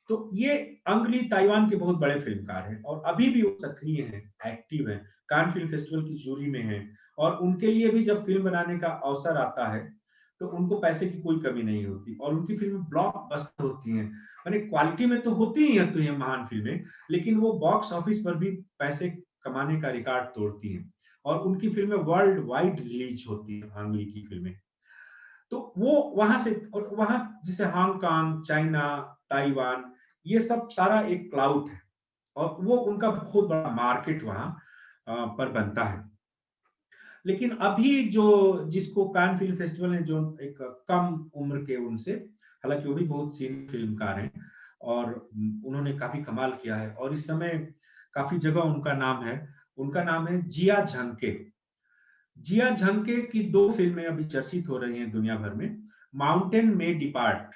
तो ये अंग ली ताइवान के बहुत बड़े फिल्मकार हैं, और अभी भी वो सक्रिय हैं, एक्टिव हैं, कान फिल्म फेस्टिवल की जूरी में हैं। और उनके लिए भी जब फिल्म बनाने का अवसर आता है तो उनको पैसे की कोई कमी नहीं होती, और उनकी फिल्में ब्लॉकबस्टर होती हैं। माने क्वालिटी में तो होती ही हैं तो ये महान फिल्में, लेकिन वो बॉक्स ऑफिस पर भी पैसे कमाने का रिकॉर्ड तोड़ती हैं। और उनकी फिल्में वर्ल्ड वाइड रिलीज होती है, हांगली की फिल्में। तो वो वहां से, और वहां जैसे हांगकांग, चाइना, ताइवान, ये सब सारा एक क्लाउड है और वो उनका बहुत बड़ा मार्केट वहां पर बनता है। लेकिन अभी जो जिसको कान फिल्म फेस्टिवल ने जो एक कम उम्र के उनसे, हालांकि वो भी बहुत सीनियर फिल्मकार हैं और उन्होंने काफी कमाल किया है और इस समय काफी जगह उनका नाम है। उनका नाम है जिया झंके। जिया झंके की 2 फिल्में अभी चर्चित हो रही हैं दुनिया भर में, माउंटेन में डिपार्ट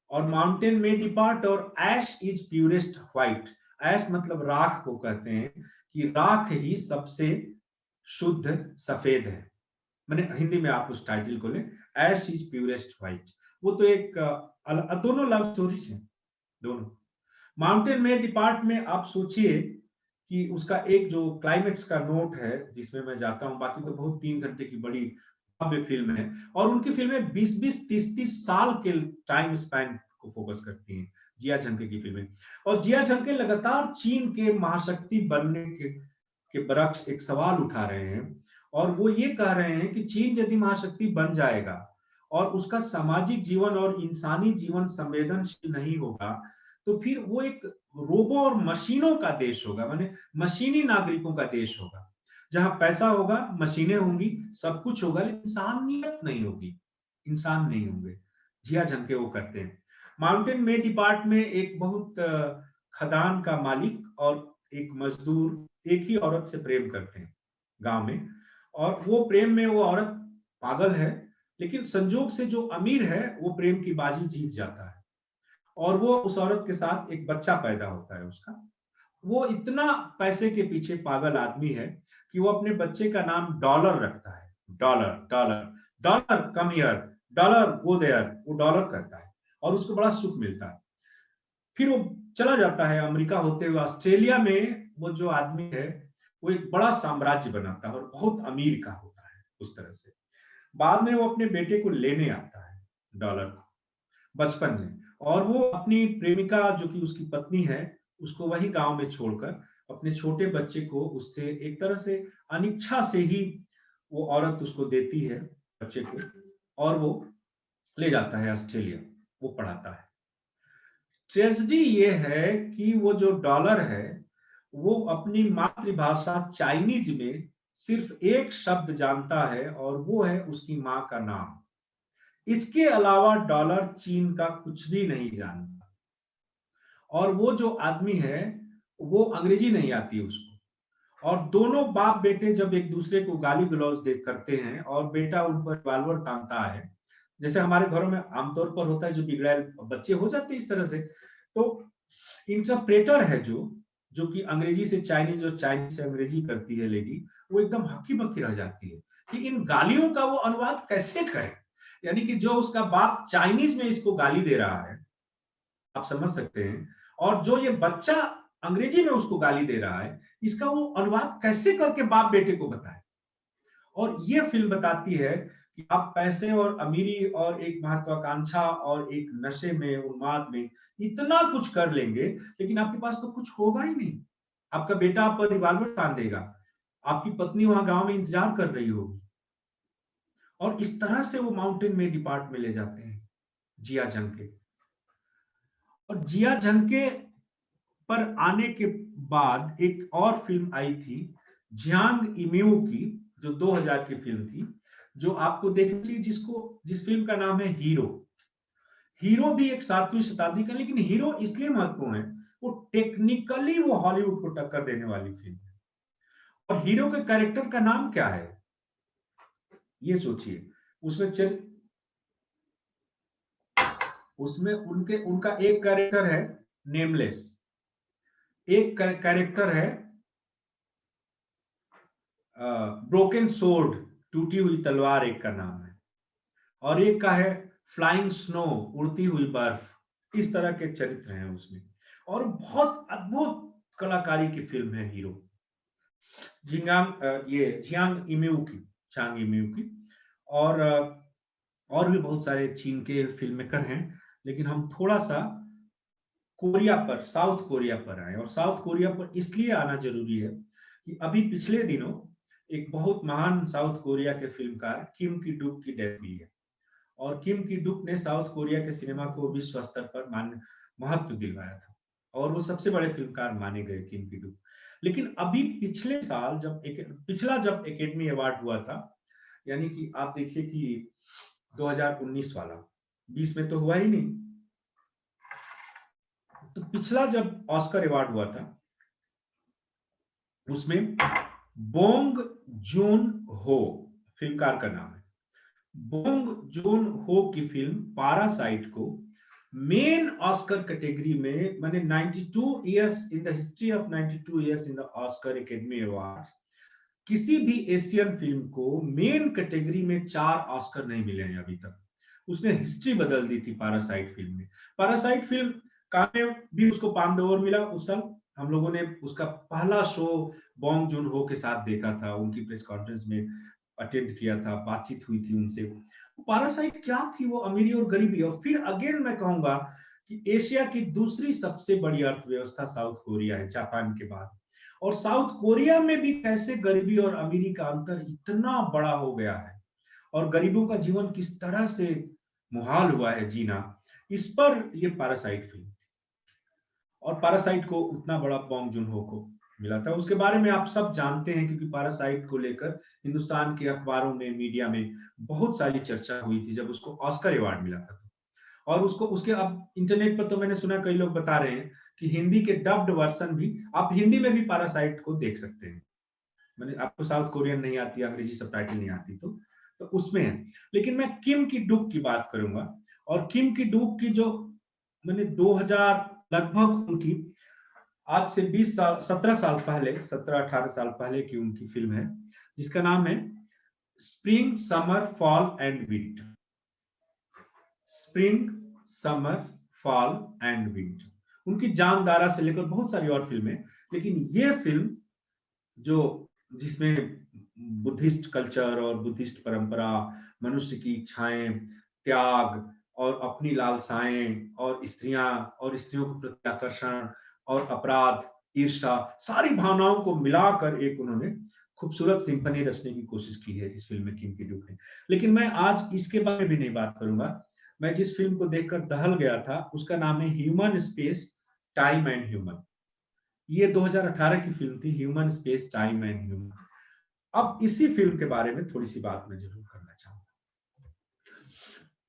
और माउंटेन में डिपार्ट और ऐश इज प्यूरेस्ट व्हाइट। ऐश मतलब राख को कहते हैं कि राख ही सबसे शुद्ध सफेद है। मैंने हिंदी में आप उस टाइटल को लें, ऐश इज प्यूरेस्ट व्हाइट। वो तो एक दोनों लव स्टोरीज हैं दोनों। माउंटेन में डिपार्ट में आप सोचिए कि उसका एक जो क्लाइमेक्स का नोट है जिसमें मैं जाता हूं, बाकी तो बहुत 3 घंटे की बड़ी भव्य फिल्म है और उनकी फिल्में 20-20, 30-30 साल के टाइम स्पैन को फोकस करती हैं, जिया झंके की फिल्में। और जिया झंके लगातार चीन के महाशक्ति बनने के बरक्स एक सवाल उठा रहे हैं और वो ये कह रहे हैं कि चीन यदि महाशक्ति बन जाएगा और उसका सामाजिक जीवन और इंसानी जीवन संवेदनशील नहीं होगा तो फिर वो एक रोबो और मशीनों का देश होगा, माने मशीनी नागरिकों का देश होगा, जहां पैसा होगा, मशीनें होंगी, सब कुछ होगा, लेकिन इंसानियत नहीं होगी, इंसान नहीं होंगे। जिया झंके वो करते हैं। माउंटेन में डिपार्ट में एक बहुत खदान का मालिक और एक मजदूर एक ही औरत से प्रेम करते हैं गांव में, और वो प्रेम में वो औरत पागल है, लेकिन संजोग से जो अमीर है वो प्रेम की बाजी जीत जाता है और वो उस औरत के साथ एक बच्चा पैदा होता है उसका। वो इतना पैसे के पीछे पागल आदमी है कि वो अपने बच्चे का नाम डॉलर रखता है। Dollar dollar dollar come here, dollar go there, वो डॉलर करता है और उसको बड़ा सुख मिलता है। फिर वो चला जाता है अमेरिका होते हुए ऑस्ट्रेलिया में। वो जो आदमी है वो एक बड़ा साम्राज्य बनाता है और बहुत अमीर का होता है उस तरह से। बाद में वो अपने बेटे को लेने आता है, डॉलर को, बचपन में, और वो अपनी प्रेमिका जो कि उसकी पत्नी है उसको वही गांव में छोड़कर अपने छोटे बच्चे को उससे एक तरह से अनिच्छा से ही वो औरत उसको देती है बच्चे को और वो ले जाता है ऑस्ट्रेलिया, वो पढ़ाता है। ट्रेजेडी ये है कि वो जो डॉलर है वो अपनी मातृभाषा चाइनीज में सिर्फ एक शब्द जानता है और वो है उसकी मां का नाम। इसके अलावा डॉलर चीन का कुछ भी नहीं जानता। और वो जो आदमी है वो अंग्रेजी नहीं आती उसको, और दोनों बाप बेटे जब एक दूसरे को गाली गलौज करते हैं और बेटा उन पर रिवाल्वर तानता है, जैसे हमारे घरों में आमतौर पर होता है, जो बिगड़ैल बच्चे हो जाते हैं इस तरह से, तो इंटरप्रेटर है जो कि अंग्रेजी से चाइनीज और चाइनीज से अंग्रेजी करती है लेडी, वो एकदम हक्की बक्की रह जाती है कि इन गालियों का वो अनुवाद कैसे करे। यानी कि जो उसका बाप चाइनीज में इसको गाली दे रहा है, आप समझ सकते हैं, और जो ये बच्चा अंग्रेजी में उसको गाली दे रहा है, इसका वो अनुवाद कैसे करके बाप बेटे को बताए। और ये फिल्म बताती है कि आप पैसे और अमीरी और एक महत्वाकांक्षा और एक नशे में, उन्माद में इतना कुछ कर लेंगे, लेकिन आपके पास तो कुछ होगा ही नहीं। आपका बेटा आप पर रिवाल्वर तान देगा, आपकी पत्नी वहां गांव में इंतजार कर रही होगी, और इस तरह से वो माउंटेन में डिपार्ट में ले जाते हैं जिया झंके। और जिया झंके पर आने के बाद एक और फिल्म आई थी जियांग इमिऊ की, जो 2000 की फिल्म थी, जो आपको देखनी चाहिए, जिस फिल्म का नाम है हीरो। हीरो भी एक 7वीं शताब्दी का, लेकिन हीरो इसलिए महत्वपूर्ण है, वो टेक्निकली वो हॉलीवुड को टक्कर देने वाली फिल्म है। और हीरो के कैरेक्टर का नाम क्या है ये सोचिए। उसमें उनका एक कैरेक्टर है नेमलेस, एक कैरेक्टर है ब्रोकन सोर्ड, टूटी हुई तलवार एक का नाम है, और एक का है फ्लाइंग स्नो, उड़ती हुई बर्फ। इस तरह के चरित्र हैं उसमें, और बहुत अद्भुत कलाकारी की फिल्म है हीरो। जियांग इमिऊ की, और भी बहुत सारे चीन के फिल्म मेकर हैं, लेकिन हम थोड़ा सा कोरिया पर, साउथ कोरिया पर आए। और साउथ कोरिया पर इसलिए आना जरूरी है कि अभी पिछले दिनों एक बहुत महान साउथ कोरिया के फिल्मकार किम की डुक की डेथ हुई है, और किम की डुक ने साउथ कोरिया के सिनेमा को विश्व स्तर पर महत्व दिलवाया था, और वो सबसे बड़े फिल्मकार माने गए किम की डुक। लेकिन अभी पिछले साल जब एकेडमी अवार्ड हुआ था, यानी कि आप देखिए कि 2019 वाला, 20 में तो हुआ ही नहीं, तो पिछला जब ऑस्कर अवार्ड हुआ था उसमें बोंग जून हो फिल्मकार का नाम है, बोंग जून हो की फिल्म पैरासाइट को मेन ऑस्कर कैटेगरी में, माने 92 years in the history of 92 years in the Oscar academy awards, किसी भी एशियन फिल्म को मेन कैटेगरी में 4 ऑस्कर नहीं मिले हैं अभी तक। उसने हिस्ट्री बदल दी थी पैरासाइट फिल्म में। पैरासाइट फिल्म काने भी उसको पाम द ओवर मिला उस साल। हम लोगों ने उसका पहला शो बोंग जून हो के साथ देखा था, उनकी प्रेस कॉन्फ्रेंस में अटेंड किया था, बातचीत हुई थी उनसे। पैरासाइट क्या थी, वो अमीरी और गरीबी। और फिर अगेन मैं कहूंगा कि एशिया की दूसरी सबसे बड़ी अर्थव्यवस्था साउथ कोरिया है, जापान के बाद। और साउथ कोरिया में भी कैसे गरीबी और अमीरी का अंतर इतना बड़ा हो गया है, और गरीबों का जीवन किस तरह से मुहाल हुआ है जीना, इस पर ये पैरासाइट फिल्म थी। और पैरासाइट को उतना बड़ा बोंग जून हो को मिला था, उसके बारे में आप सब जानते हैं, क्योंकि पैरासाइट को लेकर हिंदुस्तान के अखबारों में, मीडिया में बहुत सारी चर्चा हुई थी जब उसको ऑस्कर अवार्ड मिला था। और उसको उसके अब इंटरनेट पर तो मैंने सुना कई लोग बता रहे हैं कि हिंदी के डब्ड वर्जन भी, आप हिंदी में भी पैरासाइट को देख सकते हैं। मैंने, आपको साउथ कोरियन नहीं आती, अंग्रेजी सबटाइटल नहीं आती तो उसमें है। लेकिन मैं किम की डुक की बात करूंगा, और किम की डुक की जो मैंने 2000 लगभग उनकी आज से 20 साल 17 साल पहले, 17-18 साल पहले की उनकी फिल्म है, जिसका नाम है spring summer fall and winter. Spring summer fall and winter. उनकी जानदारा से लेकर बहुत सारी और फिल्में, लेकिन ये फिल्म जो जिसमें बुद्धिस्ट कल्चर और बुद्धिस्ट परंपरा, मनुष्य की इच्छाएं, त्याग और अपनी लालसाएं, और स्त्रियों के प्रति आकर्षण और अपराध, ईर्ष्या, सारी भावनाओं को मिलाकर एक उन्होंने खूबसूरत सिंफनी रचने की कोशिश की है इस फिल्म में किम की डुक ने। लेकिन मैं आज इसके बारे में भी नहीं बात करूंगा। मैं जिस फिल्म को देखकर दहल गया था उसका नाम है human space time and human. ये 2018 की फिल्म थी, human space time and human. अब इसी फिल्म के बारे में थोड़ी सी बात मैं जरूर करना चाहूंगा।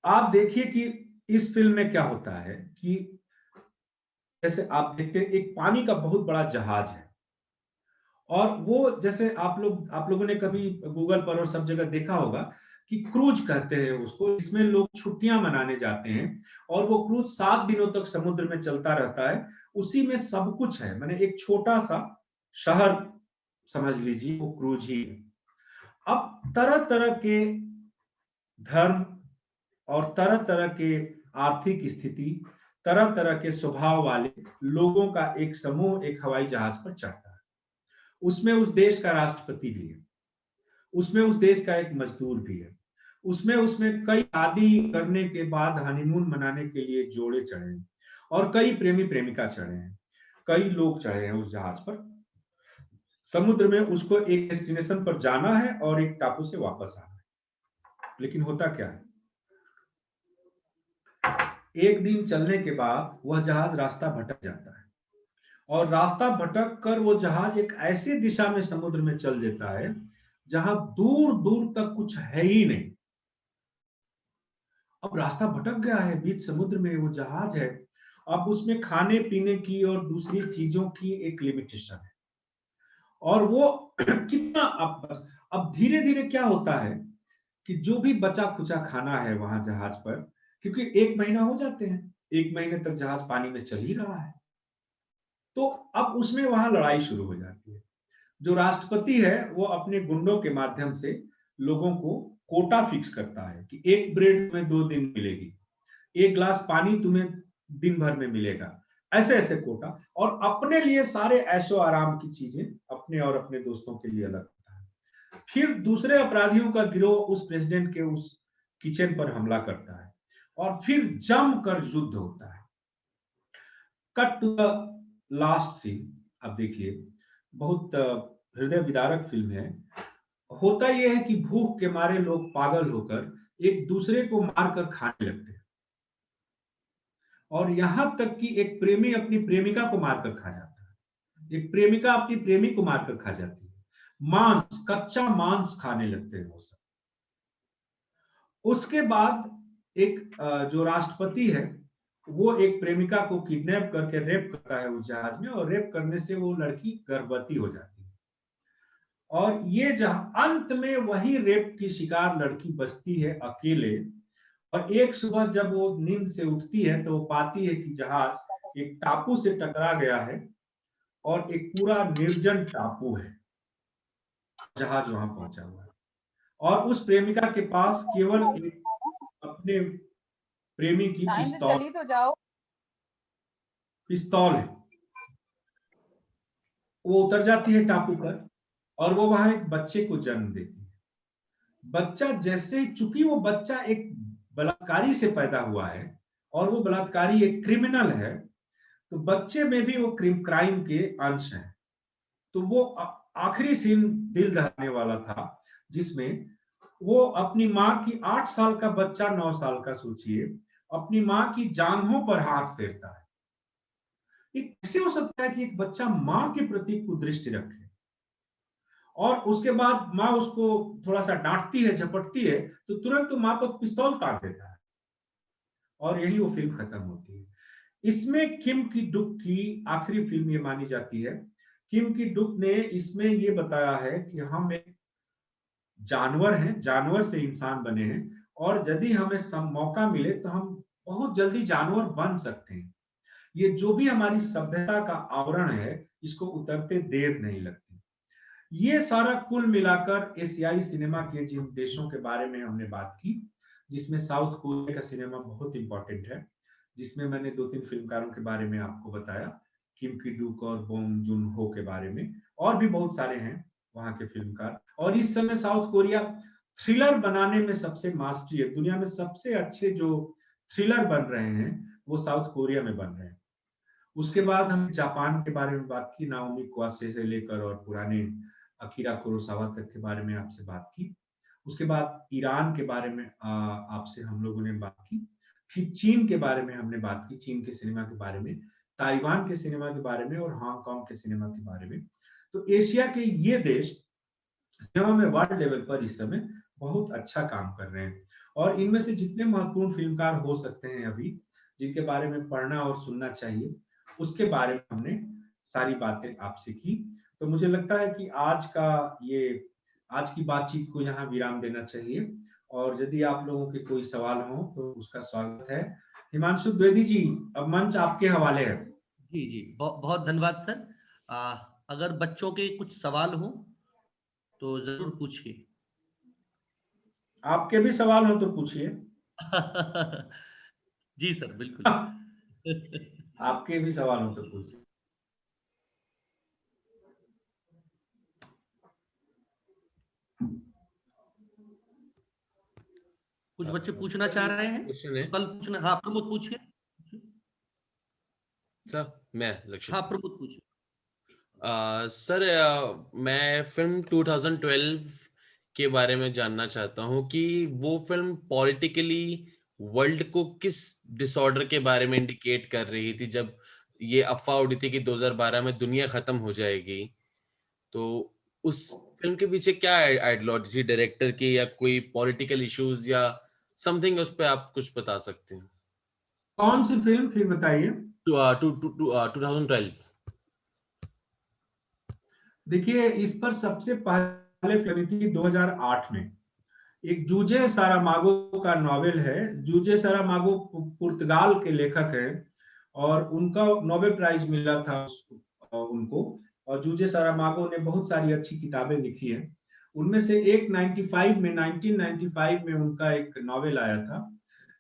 आप देखिए कि इस फिल्म में क्या होता है कि जैसे आप देखते हैं एक पानी का बहुत बड़ा जहाज है, और वो जैसे आप लोगों ने कभी गूगल पर और सब जगह देखा होगा कि क्रूज कहते हैं उसको, इसमें लोग छुट्टियां मनाने जाते हैं, और वो क्रूज 7 दिनों तक समुद्र में चलता रहता है। उसी में सब कुछ है, मैंने एक छोटा सा शहर समझ लीजिए वो क्रूज ही है। अब तरह तरह के धर्म और तरह तरह के आर्थिक स्थिति, तरह तरह के स्वभाव वाले लोगों का एक समूह एक हवाई जहाज पर चढ़ता है। उसमें उस देश का राष्ट्रपति भी है, उसमें उस देश का एक मजदूर भी है, उसमें कई शादी करने के बाद हनीमून मनाने के लिए जोड़े चढ़े हैं, और कई प्रेमी प्रेमिका चढ़े हैं, कई लोग चढ़े हैं उस जहाज पर। समुद्र में उसको एक डेस्टिनेशन पर जाना है और एक टापू से वापस आना है। लेकिन होता क्या है, एक दिन चलने के बाद वह जहाज रास्ता भटक जाता है, और रास्ता भटक कर वो जहाज एक ऐसी दिशा में समुद्र में चल देता है जहां दूर दूर तक कुछ है ही नहीं। अब रास्ता भटक गया है, बीच समुद्र में वो जहाज है, अब उसमें खाने पीने की और दूसरी चीजों की एक लिमिटेशन है, और वो कितना अब धीरे धीरे क्या होता है कि जो भी बचा खुचा खाना है वहां जहाज पर, क्योंकि 1 महीना हो जाते हैं, 1 महीने तक जहाज पानी में चल ही रहा है, तो अब उसमें वहां लड़ाई शुरू हो जाती है। जो राष्ट्रपति है वो अपने गुंडों के माध्यम से लोगों को कोटा फिक्स करता है कि एक ब्रेड तुम्हें 2 दिन मिलेगी, एक गिलास पानी तुम्हें दिन भर में मिलेगा, ऐसे ऐसे कोटा, और अपने लिए सारे ऐशो आराम की चीजें अपने और अपने दोस्तों के लिए अलग होता है। फिर दूसरे अपराधियों का गिरोह उस प्रेसिडेंट के उस किचन पर हमला करता है, और फिर जमकर युद्ध होता है। Cut to the last scene. अब देखिए बहुत हृदय विदारक फिल्म है। होता यह है कि भूख के मारे लोग पागल होकर एक दूसरे को मारकर खाने लगते हैं, और यहां तक कि एक प्रेमी अपनी प्रेमिका को मारकर खा जाता है, एक प्रेमिका अपनी प्रेमी को मारकर खा जाती है। मांस, कच्चा मांस खाने लगते हैं वो सब। उसके बाद एक जो राष्ट्रपति है वो एक प्रेमिका को किडनैप करके रेप करता है उस जहाज में, और रेप करने से वो लड़की गर्भवती हो जाती है। और ये जहां अंत में वही रेप की शिकार लड़की बचती है अकेले, और एक सुबह जब वो नींद से उठती है तो वो पाती है कि जहाज एक टापू से टकरा गया है, और एक पूरा निर्जन टापू है, जहाज वहां पहुंचा हुआ है, और उस प्रेमिका के पास केवल एक अपने प्रेमी की पिस्तौल है। वो उतर जाती है टापू पर, और वो वहां एक बच्चे को जन्म देती है। बच्चा जैसे, चूंकि वो बच्चा एक बलात्कारी से पैदा हुआ है और वो बलात्कारी एक क्रिमिनल है, तो बच्चे में भी वो क्राइम के अंश हैं। तो वो आखिरी सीन दिल दहलाने वाला था, जिसमें वो अपनी माँ की 8 साल का बच्चा, 9 साल का सोचिए, अपनी माँ की जांघों पर हाथ फेरता है। ये कैसे हो सकता है कि एक बच्चा माँ के प्रति कुदृष्टि रखे? और उसके बाद माँ उसको थोड़ा सा डांटती है, झपटती है, तो तुरंत माँ को पिस्तौल तान देता है, और यही वो फिल्म खत्म होती है। इसमें किम की डुक की आखिरी फिल्म ये मानी जाती है। किम की डुक ने इसमें ये बताया है कि हम एक जानवर हैं, जानवर से इंसान बने हैं, और यदि हमें मौका मिले तो हम बहुत जल्दी जानवर बन सकते हैं। ये जो भी हमारी सभ्यता का आवरण है, इसको उतरते देर नहीं लगती। ये सारा कुल मिलाकर एशियाई सिनेमा के जिन देशों के बारे में हमने बात की, जिसमें साउथ कोरिया का सिनेमा बहुत इंपॉर्टेंट है, जिसमें मैंने 2-3 फिल्मकारों के बारे में आपको बताया, किम की डुक और बोंग जून हो के बारे में, और भी बहुत सारे हैं वहां के फिल्मकार। और इस समय साउथ कोरिया थ्रिलर बनाने में सबसे मास्टरी है। दुनिया में सबसे अच्छे जो थ्रिलर बन रहे हैं वो साउथ कोरिया में बन रहे हैं। उसके बाद हम जापान के बारे में बात की, नाओमी क्वासे से लेकर और पुराने अकीरा कुरोसावा तक के बारे में आपसे बात की। उसके बाद ईरान के बारे में आपसे हम लोगों ने बात की। फिर चीन के बारे में हमने बात की, चीन के सिनेमा के बारे में, ताइवान के सिनेमा के बारे में, और हांगकांग के सिनेमा के बारे में। तो एशिया के ये देश सिनेमा में वर्ल्ड लेवल पर इस समय बहुत अच्छा काम कर रहे हैं, और इनमें से जितने महत्वपूर्ण फिल्मकार हो सकते हैं अभी, जिनके बारे में पढ़ना और सुनना चाहिए, उसके बारे में हमने सारी बातें आपसे की। तो मुझे लगता है कि आज की बातचीत को यहाँ विराम देना चाहिए, और यदि आप लोगों के कोई सवाल हो तो उसका स्वागत है। हिमांशु द्विवेदी जी, अब मंच आपके हवाले है। जी जी, बहुत धन्यवाद सर। अगर बच्चों के कुछ सवाल हो तो जरूर पूछिए। आपके भी सवाल हो तो पूछिए। जी सर, बिल्कुल। आपके भी सवाल हो तो पूछिए। कुछ बच्चे पूछना चाह रहे हैं तो कल पूछना। हाँ प्रमोद पूछिए। सर मैं लक्ष्य। हाँ प्रमोद पूछिए। सर मैं फिल्म 2012 के बारे में जानना चाहता हूँ कि वो फिल्म पॉलिटिकली वर्ल्ड को किस डिसऑर्डर के बारे में इंडिकेट कर रही थी, जब ये अफवाह उड़ी थी कि 2012 में दुनिया खत्म हो जाएगी। तो उस फिल्म के पीछे क्या आइडियोलॉजी थी डायरेक्टर की, या कोई पॉलिटिकल इश्यूज या समथिंग, उस पर आप कुछ बता सकते हैं? कौन सी फिल्म फिर बताइए। 2012। देखिए, इस पर सबसे पहले फिल्म थी 2008 में, एक जूजे सारामागो का नॉवेल है। जूजे सारामागो पुर्तगाल के लेखक हैं, और उनका नोबेल प्राइज मिला था उनको। और जूजे सारामागो ने बहुत सारी अच्छी किताबें लिखी हैं। उनमें से एक 1995 में उनका एक नॉवेल आया था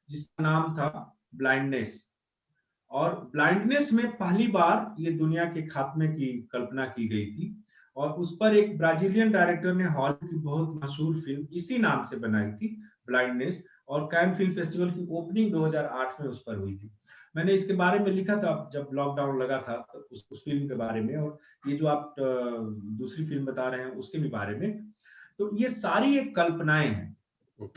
जिसका नाम था ब्लाइंडनेस। और ब्लाइंडनेस में पहली बार ये दुनिया के खात्मे की कल्पना की गई थी, और उस पर एक ब्राजीलियन डायरेक्टर ने हॉलीवुड की बहुत मशहूर फिल्म इसी नाम से बनाई थी, ब्लाइंडनेस। और कैन फिल्म फेस्टिवल की ओपनिंग 2008 में उस पर हुई थी। मैंने इसके बारे में लिखा था जब लॉकडाउन लगा था, तो उस फिल्म के बारे में, और ये जो आप दूसरी फिल्म बता रहे हैं उसके भी बारे में। तो ये सारी एक कल्पनाएं हैं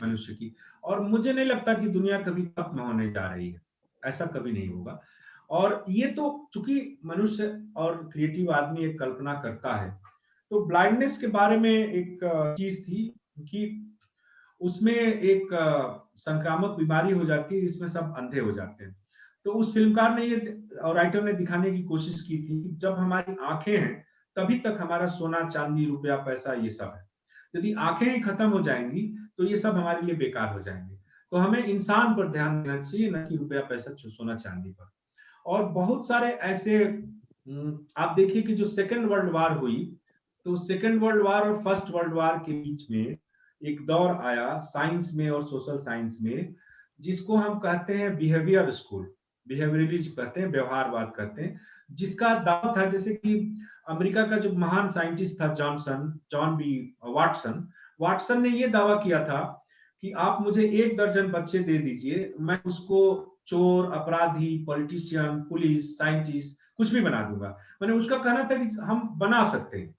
मनुष्य की, और मुझे नहीं लगता कि दुनिया कभी खत्म होने जा रही है, ऐसा कभी नहीं होगा। और ये तो चूंकि मनुष्य और क्रिएटिव आदमी एक कल्पना करता है, तो ब्लाइंडनेस के बारे में एक चीज थी कि उसमें एक संक्रामक बीमारी हो जाती है जिसमें सब अंधे हो जाते हैं। तो उस फिल्मकार ने ये और राइटर ने दिखाने की कोशिश की थी कि जब हमारी आंखें हैं तभी तक हमारा सोना चांदी रुपया पैसा ये सब है, यदि आंखें ही खत्म हो जाएंगी तो ये सब हमारे लिए बेकार हो जाएंगे। तो हमें इंसान पर ध्यान देना चाहिए, न कि रुपया पैसा सोना चांदी पर। और बहुत सारे ऐसे आप देखिए कि जो सेकेंड वर्ल्ड वार हुई, तो सेकेंड वर्ल्ड वार और फर्स्ट वर्ल्ड वार के बीच में एक दौर आया साइंस में और सोशल साइंस में, जिसको हम कहते हैं बिहेवियर स्कूल, बिहेवियरलिज्म कहते हैं, व्यवहारवाद कहते हैं, जिसका दावा था जैसे कि अमेरिका का जो महान साइंटिस्ट था जॉन बी वाटसन ने ये दावा किया था कि आप मुझे 1 दर्जन बच्चे दे दीजिए, मैं उसको चोर, अपराधी, पॉलिटिशियन, पुलिस, साइंटिस्ट कुछ भी बना दूंगा। मैंने उसका कहना था कि हम बना सकते हैं,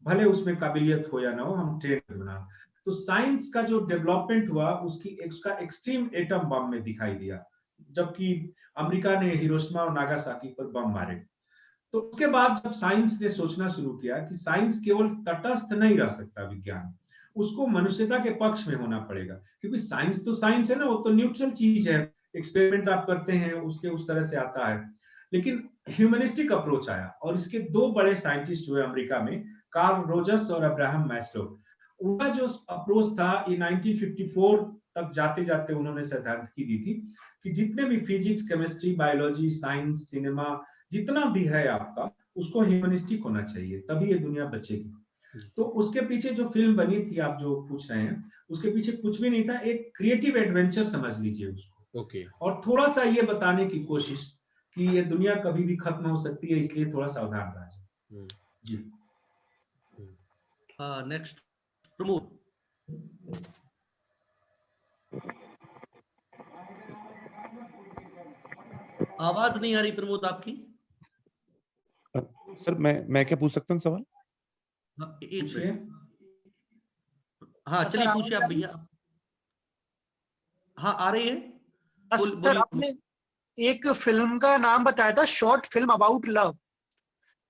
भले उसमें काबिलियत हो या ना हो, हम ट्रेन कर बना। तो साइंस का जो डेवलपमेंट हुआ उसका एक्सट्रीम एटम बम में दिखाई दिया, जबकि अमेरिका ने हिरोशिमा और नागासाकी पर बम मारे। तो उसके बाद जब साइंस ने सोचना शुरू किया कि साइंस केवल तटस्थ नहीं रह सकता, विज्ञान उसको मनुष्यता के पक्ष में होना पड़ेगा, क्योंकि साइंस तो साइंस है ना, वो तो न्यूट्रल चीज है, एक्सपेरिमेंट आप करते हैं उसके उस तरह से आता है। लेकिन ह्यूमनिस्टिक अप्रोच आया और इसके 2 बड़े साइंटिस्ट हुए अमेरिका में, कार्ल रोजर्स और अब्राहम मैस्लो। उनका जो अप्रोच था ये 1954 तक जाते जाते उन्होंने सैद्धांतिकी दी थी कि जितने भी physics, chemistry, biology, science, cinema जितना भी है आपका, उसको ह्यूमनिस्टिक होना चाहिए, तभी ये दुनिया बचेगी। तो उसके पीछे जो फिल्म बनी थी, आप जो पूछ रहे हैं, उसके पीछे कुछ भी नहीं था, एक क्रिएटिव एडवेंचर समझ लीजिए उसको। और थोड़ा सा ये बताने की कोशिश कि ये दुनिया कभी भी खत्म हो सकती है, इसलिए थोड़ा सावधान रहिए। जी। नेक्स्ट प्रमोद। आवाज नहीं आ रही प्रमोद आपकी। सर मैं क्या पूछ सकता हूँ सवाल? हाँ चलिए पूछिए आप भैया। हाँ आ रही है। सर आपने एक फिल्म का नाम बताया था, शॉर्ट फिल्म अबाउट लव,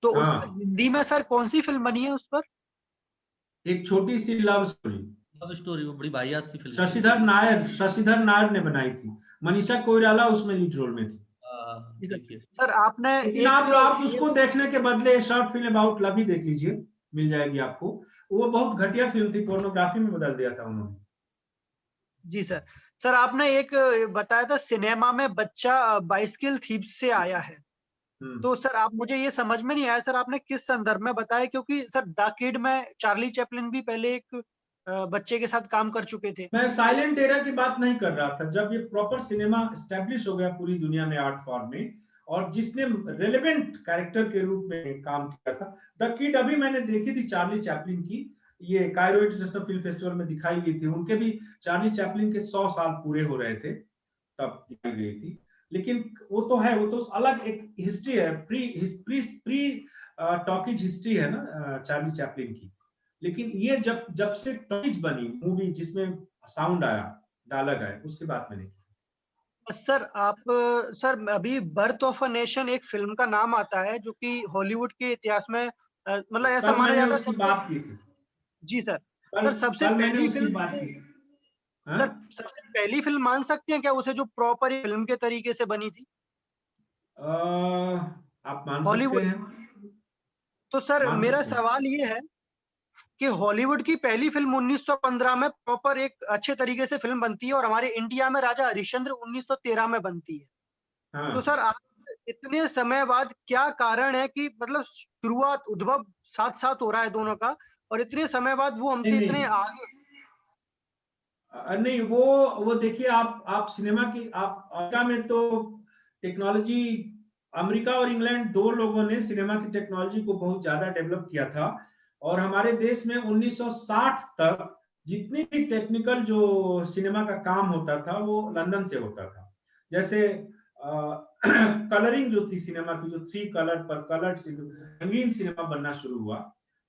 तो हाँ। हिंदी में सर कौन सी फिल्म बनी है उस पर? एक छोटी सी लव स्टोरी, वो बड़ी वाहियात सी फिल्म, शशिधर नायर ने बनाई थी, मनीषा कोइराला उसमें लीड रोल में थी। सर आपने आप उसको देखने के बदले शॉर्ट फिल्म अबाउट लव ही देख लीजिए, मिल जाएगी आपको। वो बहुत घटिया फिल्म थी, पोर्नोग्राफी में बदल दिया था उन्होंने। जी सर आपने एक बताया था सिनेमा में बच्चा बाइसिकल थीव्स से आया है, तो सर आप मुझे ये समझ में नहीं आया सर आपने किस संदर्भ में बताया, क्योंकि सर द किड में चार्ली चैपलिन भी पहले एक बच्चे के साथ काम कर चुके थे। मैं साइलेंट एरा की बात नहीं कर रहा था, जब ये प्रॉपर सिनेमा एस्टेब्लिश हो गया पूरी दुनिया में आर्ट फॉर्म में, और जिसने रेलेवेंट कैरेक्टर के रूप में काम किया था। द किड अभी मैंने देखी थी चार्ली चैपलिन की, ये कायरो इंटरनेशनल फिल्म फेस्टिवल में दिखाई गई थी, उनके भी चार्ली चैपलिन के 100 साल पूरे हो रहे थे तब दिखाई गई थी। लेकिन वो तो है, वो तो अलग एक हिस्ट्री है, प्री टॉकीज हिस्ट्री है ना चार्ली चैपलिन की। लेकिन ये जब से टॉकीज बनी मूवी जिसमें साउंड आया, डायलॉग आया, उसके बाद मैंने सर अभी बर्थ ऑफ अ नेशन एक फिल्म का नाम आता है जो कि हॉलीवुड के इतिहास में मतलब ऐसा माना जाता है, बात की थी। जी सर सबसे पहली फिल्म बात की। सर सबसे पहली फिल्म मान सकते हैं क्या उसे, जो प्रॉपर फिल्म के तरीके से बनी थी? आप मान सकते हैं। तो सर मेरा सवाल ये है कि हॉलीवुड की पहली फिल्म 1915 में प्रॉपर एक अच्छे तरीके से फिल्म बनती है, और हमारे इंडिया में राजा हरिश्चंद्र 1913 में बनती है। हाँ। तो सर आप इतने समय बाद क्या कारण है कि मतलब शुरुआत उद्भव साथ साथ हो रहा है दोनों का, और इतने समय बाद वो हमसे इतने आगे? नहीं, वो देखिए, आप सिनेमा की अमेरिका में तो टेक्नोलॉजी, अमेरिका और इंग्लैंड 2 लोगों ने सिनेमा की टेक्नोलॉजी को बहुत ज्यादा डेवलप किया था, और हमारे देश में 1960 तक जितनी भी टेक्निकल जो सिनेमा का काम होता था वो लंदन से होता था। जैसे कलरिंग जो थी सिनेमा की, जो 3 कलर पर कलर रंगीन सिनेमा बनना शुरू हुआ,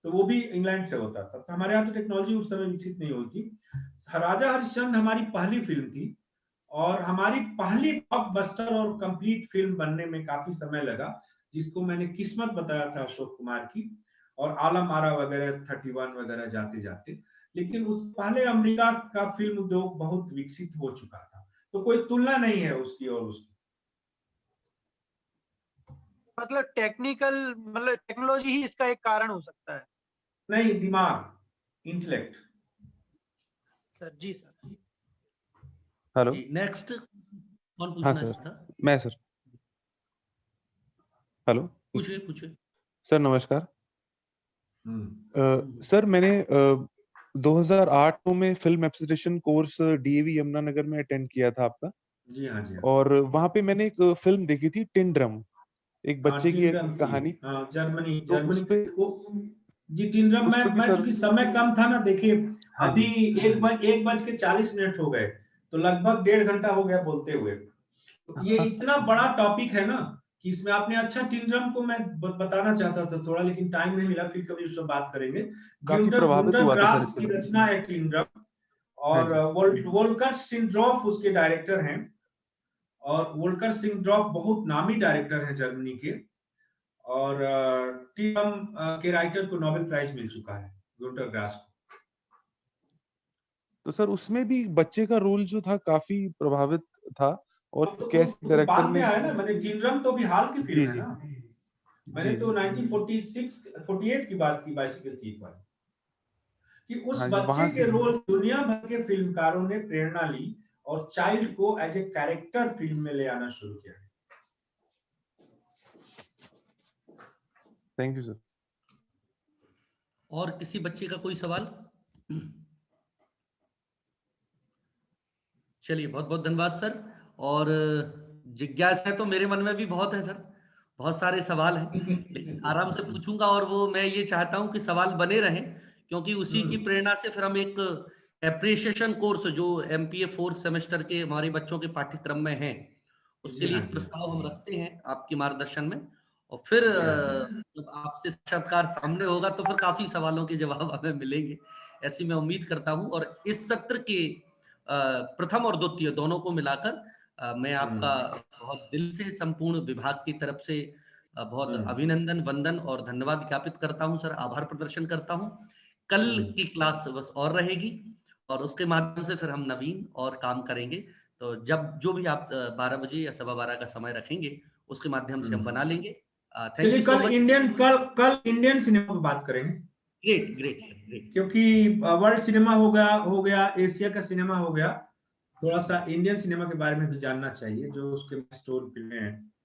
तो वो भी इंग्लैंड से होता था। तो हमारे यहाँ तो टेक्नोलॉजी उस समय विकसित नहीं हुई थी। राजा हरिश्चंद्र हमारी पहली फिल्म थी और हमारी पहली ब्लॉकबस्टर और कंप्लीट फिल्म बनने में काफी समय लगा, जिसको मैंने किस्मत बताया था अशोक कुमार की, और आलम आरा वगैरह 31 वगैरह जाते जाते। लेकिन उस पहले अमेरिका का फिल्म उद्योग बहुत विकसित हो चुका था, तो कोई तुलना नहीं है उसकी और उसकी। मतलब टेक्नोलॉजी ही इसका एक कारण हो सकता है? नहीं, दिमाग, इंटेलेक्ट। सर जी सर। हेलो। जी, नेक्स्ट कौन हाँ पूछना सर, चाहता? मैं सर। हेलो पूछिए पूछिए। सर, नमस्कार। सर, मैंने 2008 में फिल्म एप्सिलेशन कोर्स डीएवी यमुनानगर में अटेंड किया था आपका। जी हाँ, जी हाँ। और वहां पे मैंने एक फिल्म देखी थी, टिन ड्रम, एक बच्चे की एक टिन ड्रम कहानी। हाँ, जर्मनी तो उस पे जी, टिन ड्रम उस पे भी मैं सर। क्योंकि समय कम था ना, देखिए हाँ अभी जी। 1:40 हो गए, तो लगभग 1.5 घंटा हो गया बोलते हुए। तो ये इतना बड़ा टॉपिक है ना कि इसमें आपने अच्छा, टिन ड्रम को मैं बताना चाहता था थोड़ा, लेकिन टाइम नहीं मिला, फिर कभी उससे बात करेंगे। काफी प्रभावित गुंटर हुआ था सर ग्रास इससे की मैं। रचना है टिन ड्रम, हाँ और जी। वोल्कर सिंड्रॉफ उसके डायरेक्टर हैं। और वोल्कर सिंड्रॉफ बहुत नामी डायरेक्टर हैं जर्मनी के, और टिन ड्रम के राइटर को नोबेल प्राइज मिल चुका है, गुंटर ग्रास को। तो सर उसमें भी बच्चे का रोल जो था काफी प्रभावित था, और तो कैसे वो डायरेक्टर बाद में ने। आया ना, मैंने टिन ड्रम तो भी हाल की फिल्म जी है जी। ना। मैंने जी तो जी। 1948 की बात की, बाइसिकल थीफ वाली, कि उस हाँ जी, बच्चे वहां के से। रोल दुनिया भर के फिल्मकारों ने प्रेरणा ली और चाइल्ड को एज ए कैरेक्टर फिल्म में ले आना शुरू किया। Thank you sir. और किसी बच्चे का कोई सवाल? चलिए, बहुत बहुत धन्यवाद सर। और जिज्ञासा तो मेरे मन में भी बहुत है सर, बहुत सारे सवाल हैं, लेकिन आराम से पूछूंगा। और वो मैं ये चाहता हूं कि सवाल बने रहें, क्योंकि उसी की प्रेरणा से फिर हम एक एप्रिसिएशन कोर्स जो एमपीए 4th सेमेस्टर के हमारे बच्चों के पाठ्यक्रम में है, उसके लिए एक प्रस्ताव हम रखते हैं आपके मार्गदर्शन में। और फिर जब आपसे साक्षात्कार सामने होगा तो फिर काफी सवालों के जवाब हमें मिलेंगे, ऐसी मैं उम्मीद करता हूं। और इस सत्र के प्रथम और द्वितीय दोनों को मिलाकर मैं आपका बहुत दिल से संपूर्ण विभाग की तरफ से बहुत अभिनंदन, वंदन और धन्यवाद ज्ञापित करता हूं सर, आभार प्रदर्शन करता हूं। कल की क्लास बस और रहेगी, और उसके माध्यम से फिर हम नवीन और काम करेंगे। तो जब जो भी आप 12 बजे या 12:15 का समय रखेंगे, उसके माध्यम से हम बना लेंगे। Thank you so much. कल इंडियन सिनेमा की बात करेंगे। Great great sir, great. क्योंकि वर्ल्ड सिनेमा हो गया, एशिया का सिनेमा हो गया, थोड़ा सा इंडियन सिनेमा के बारे में भी जानना चाहिए, जो उसके स्टोर फिल्में हैं।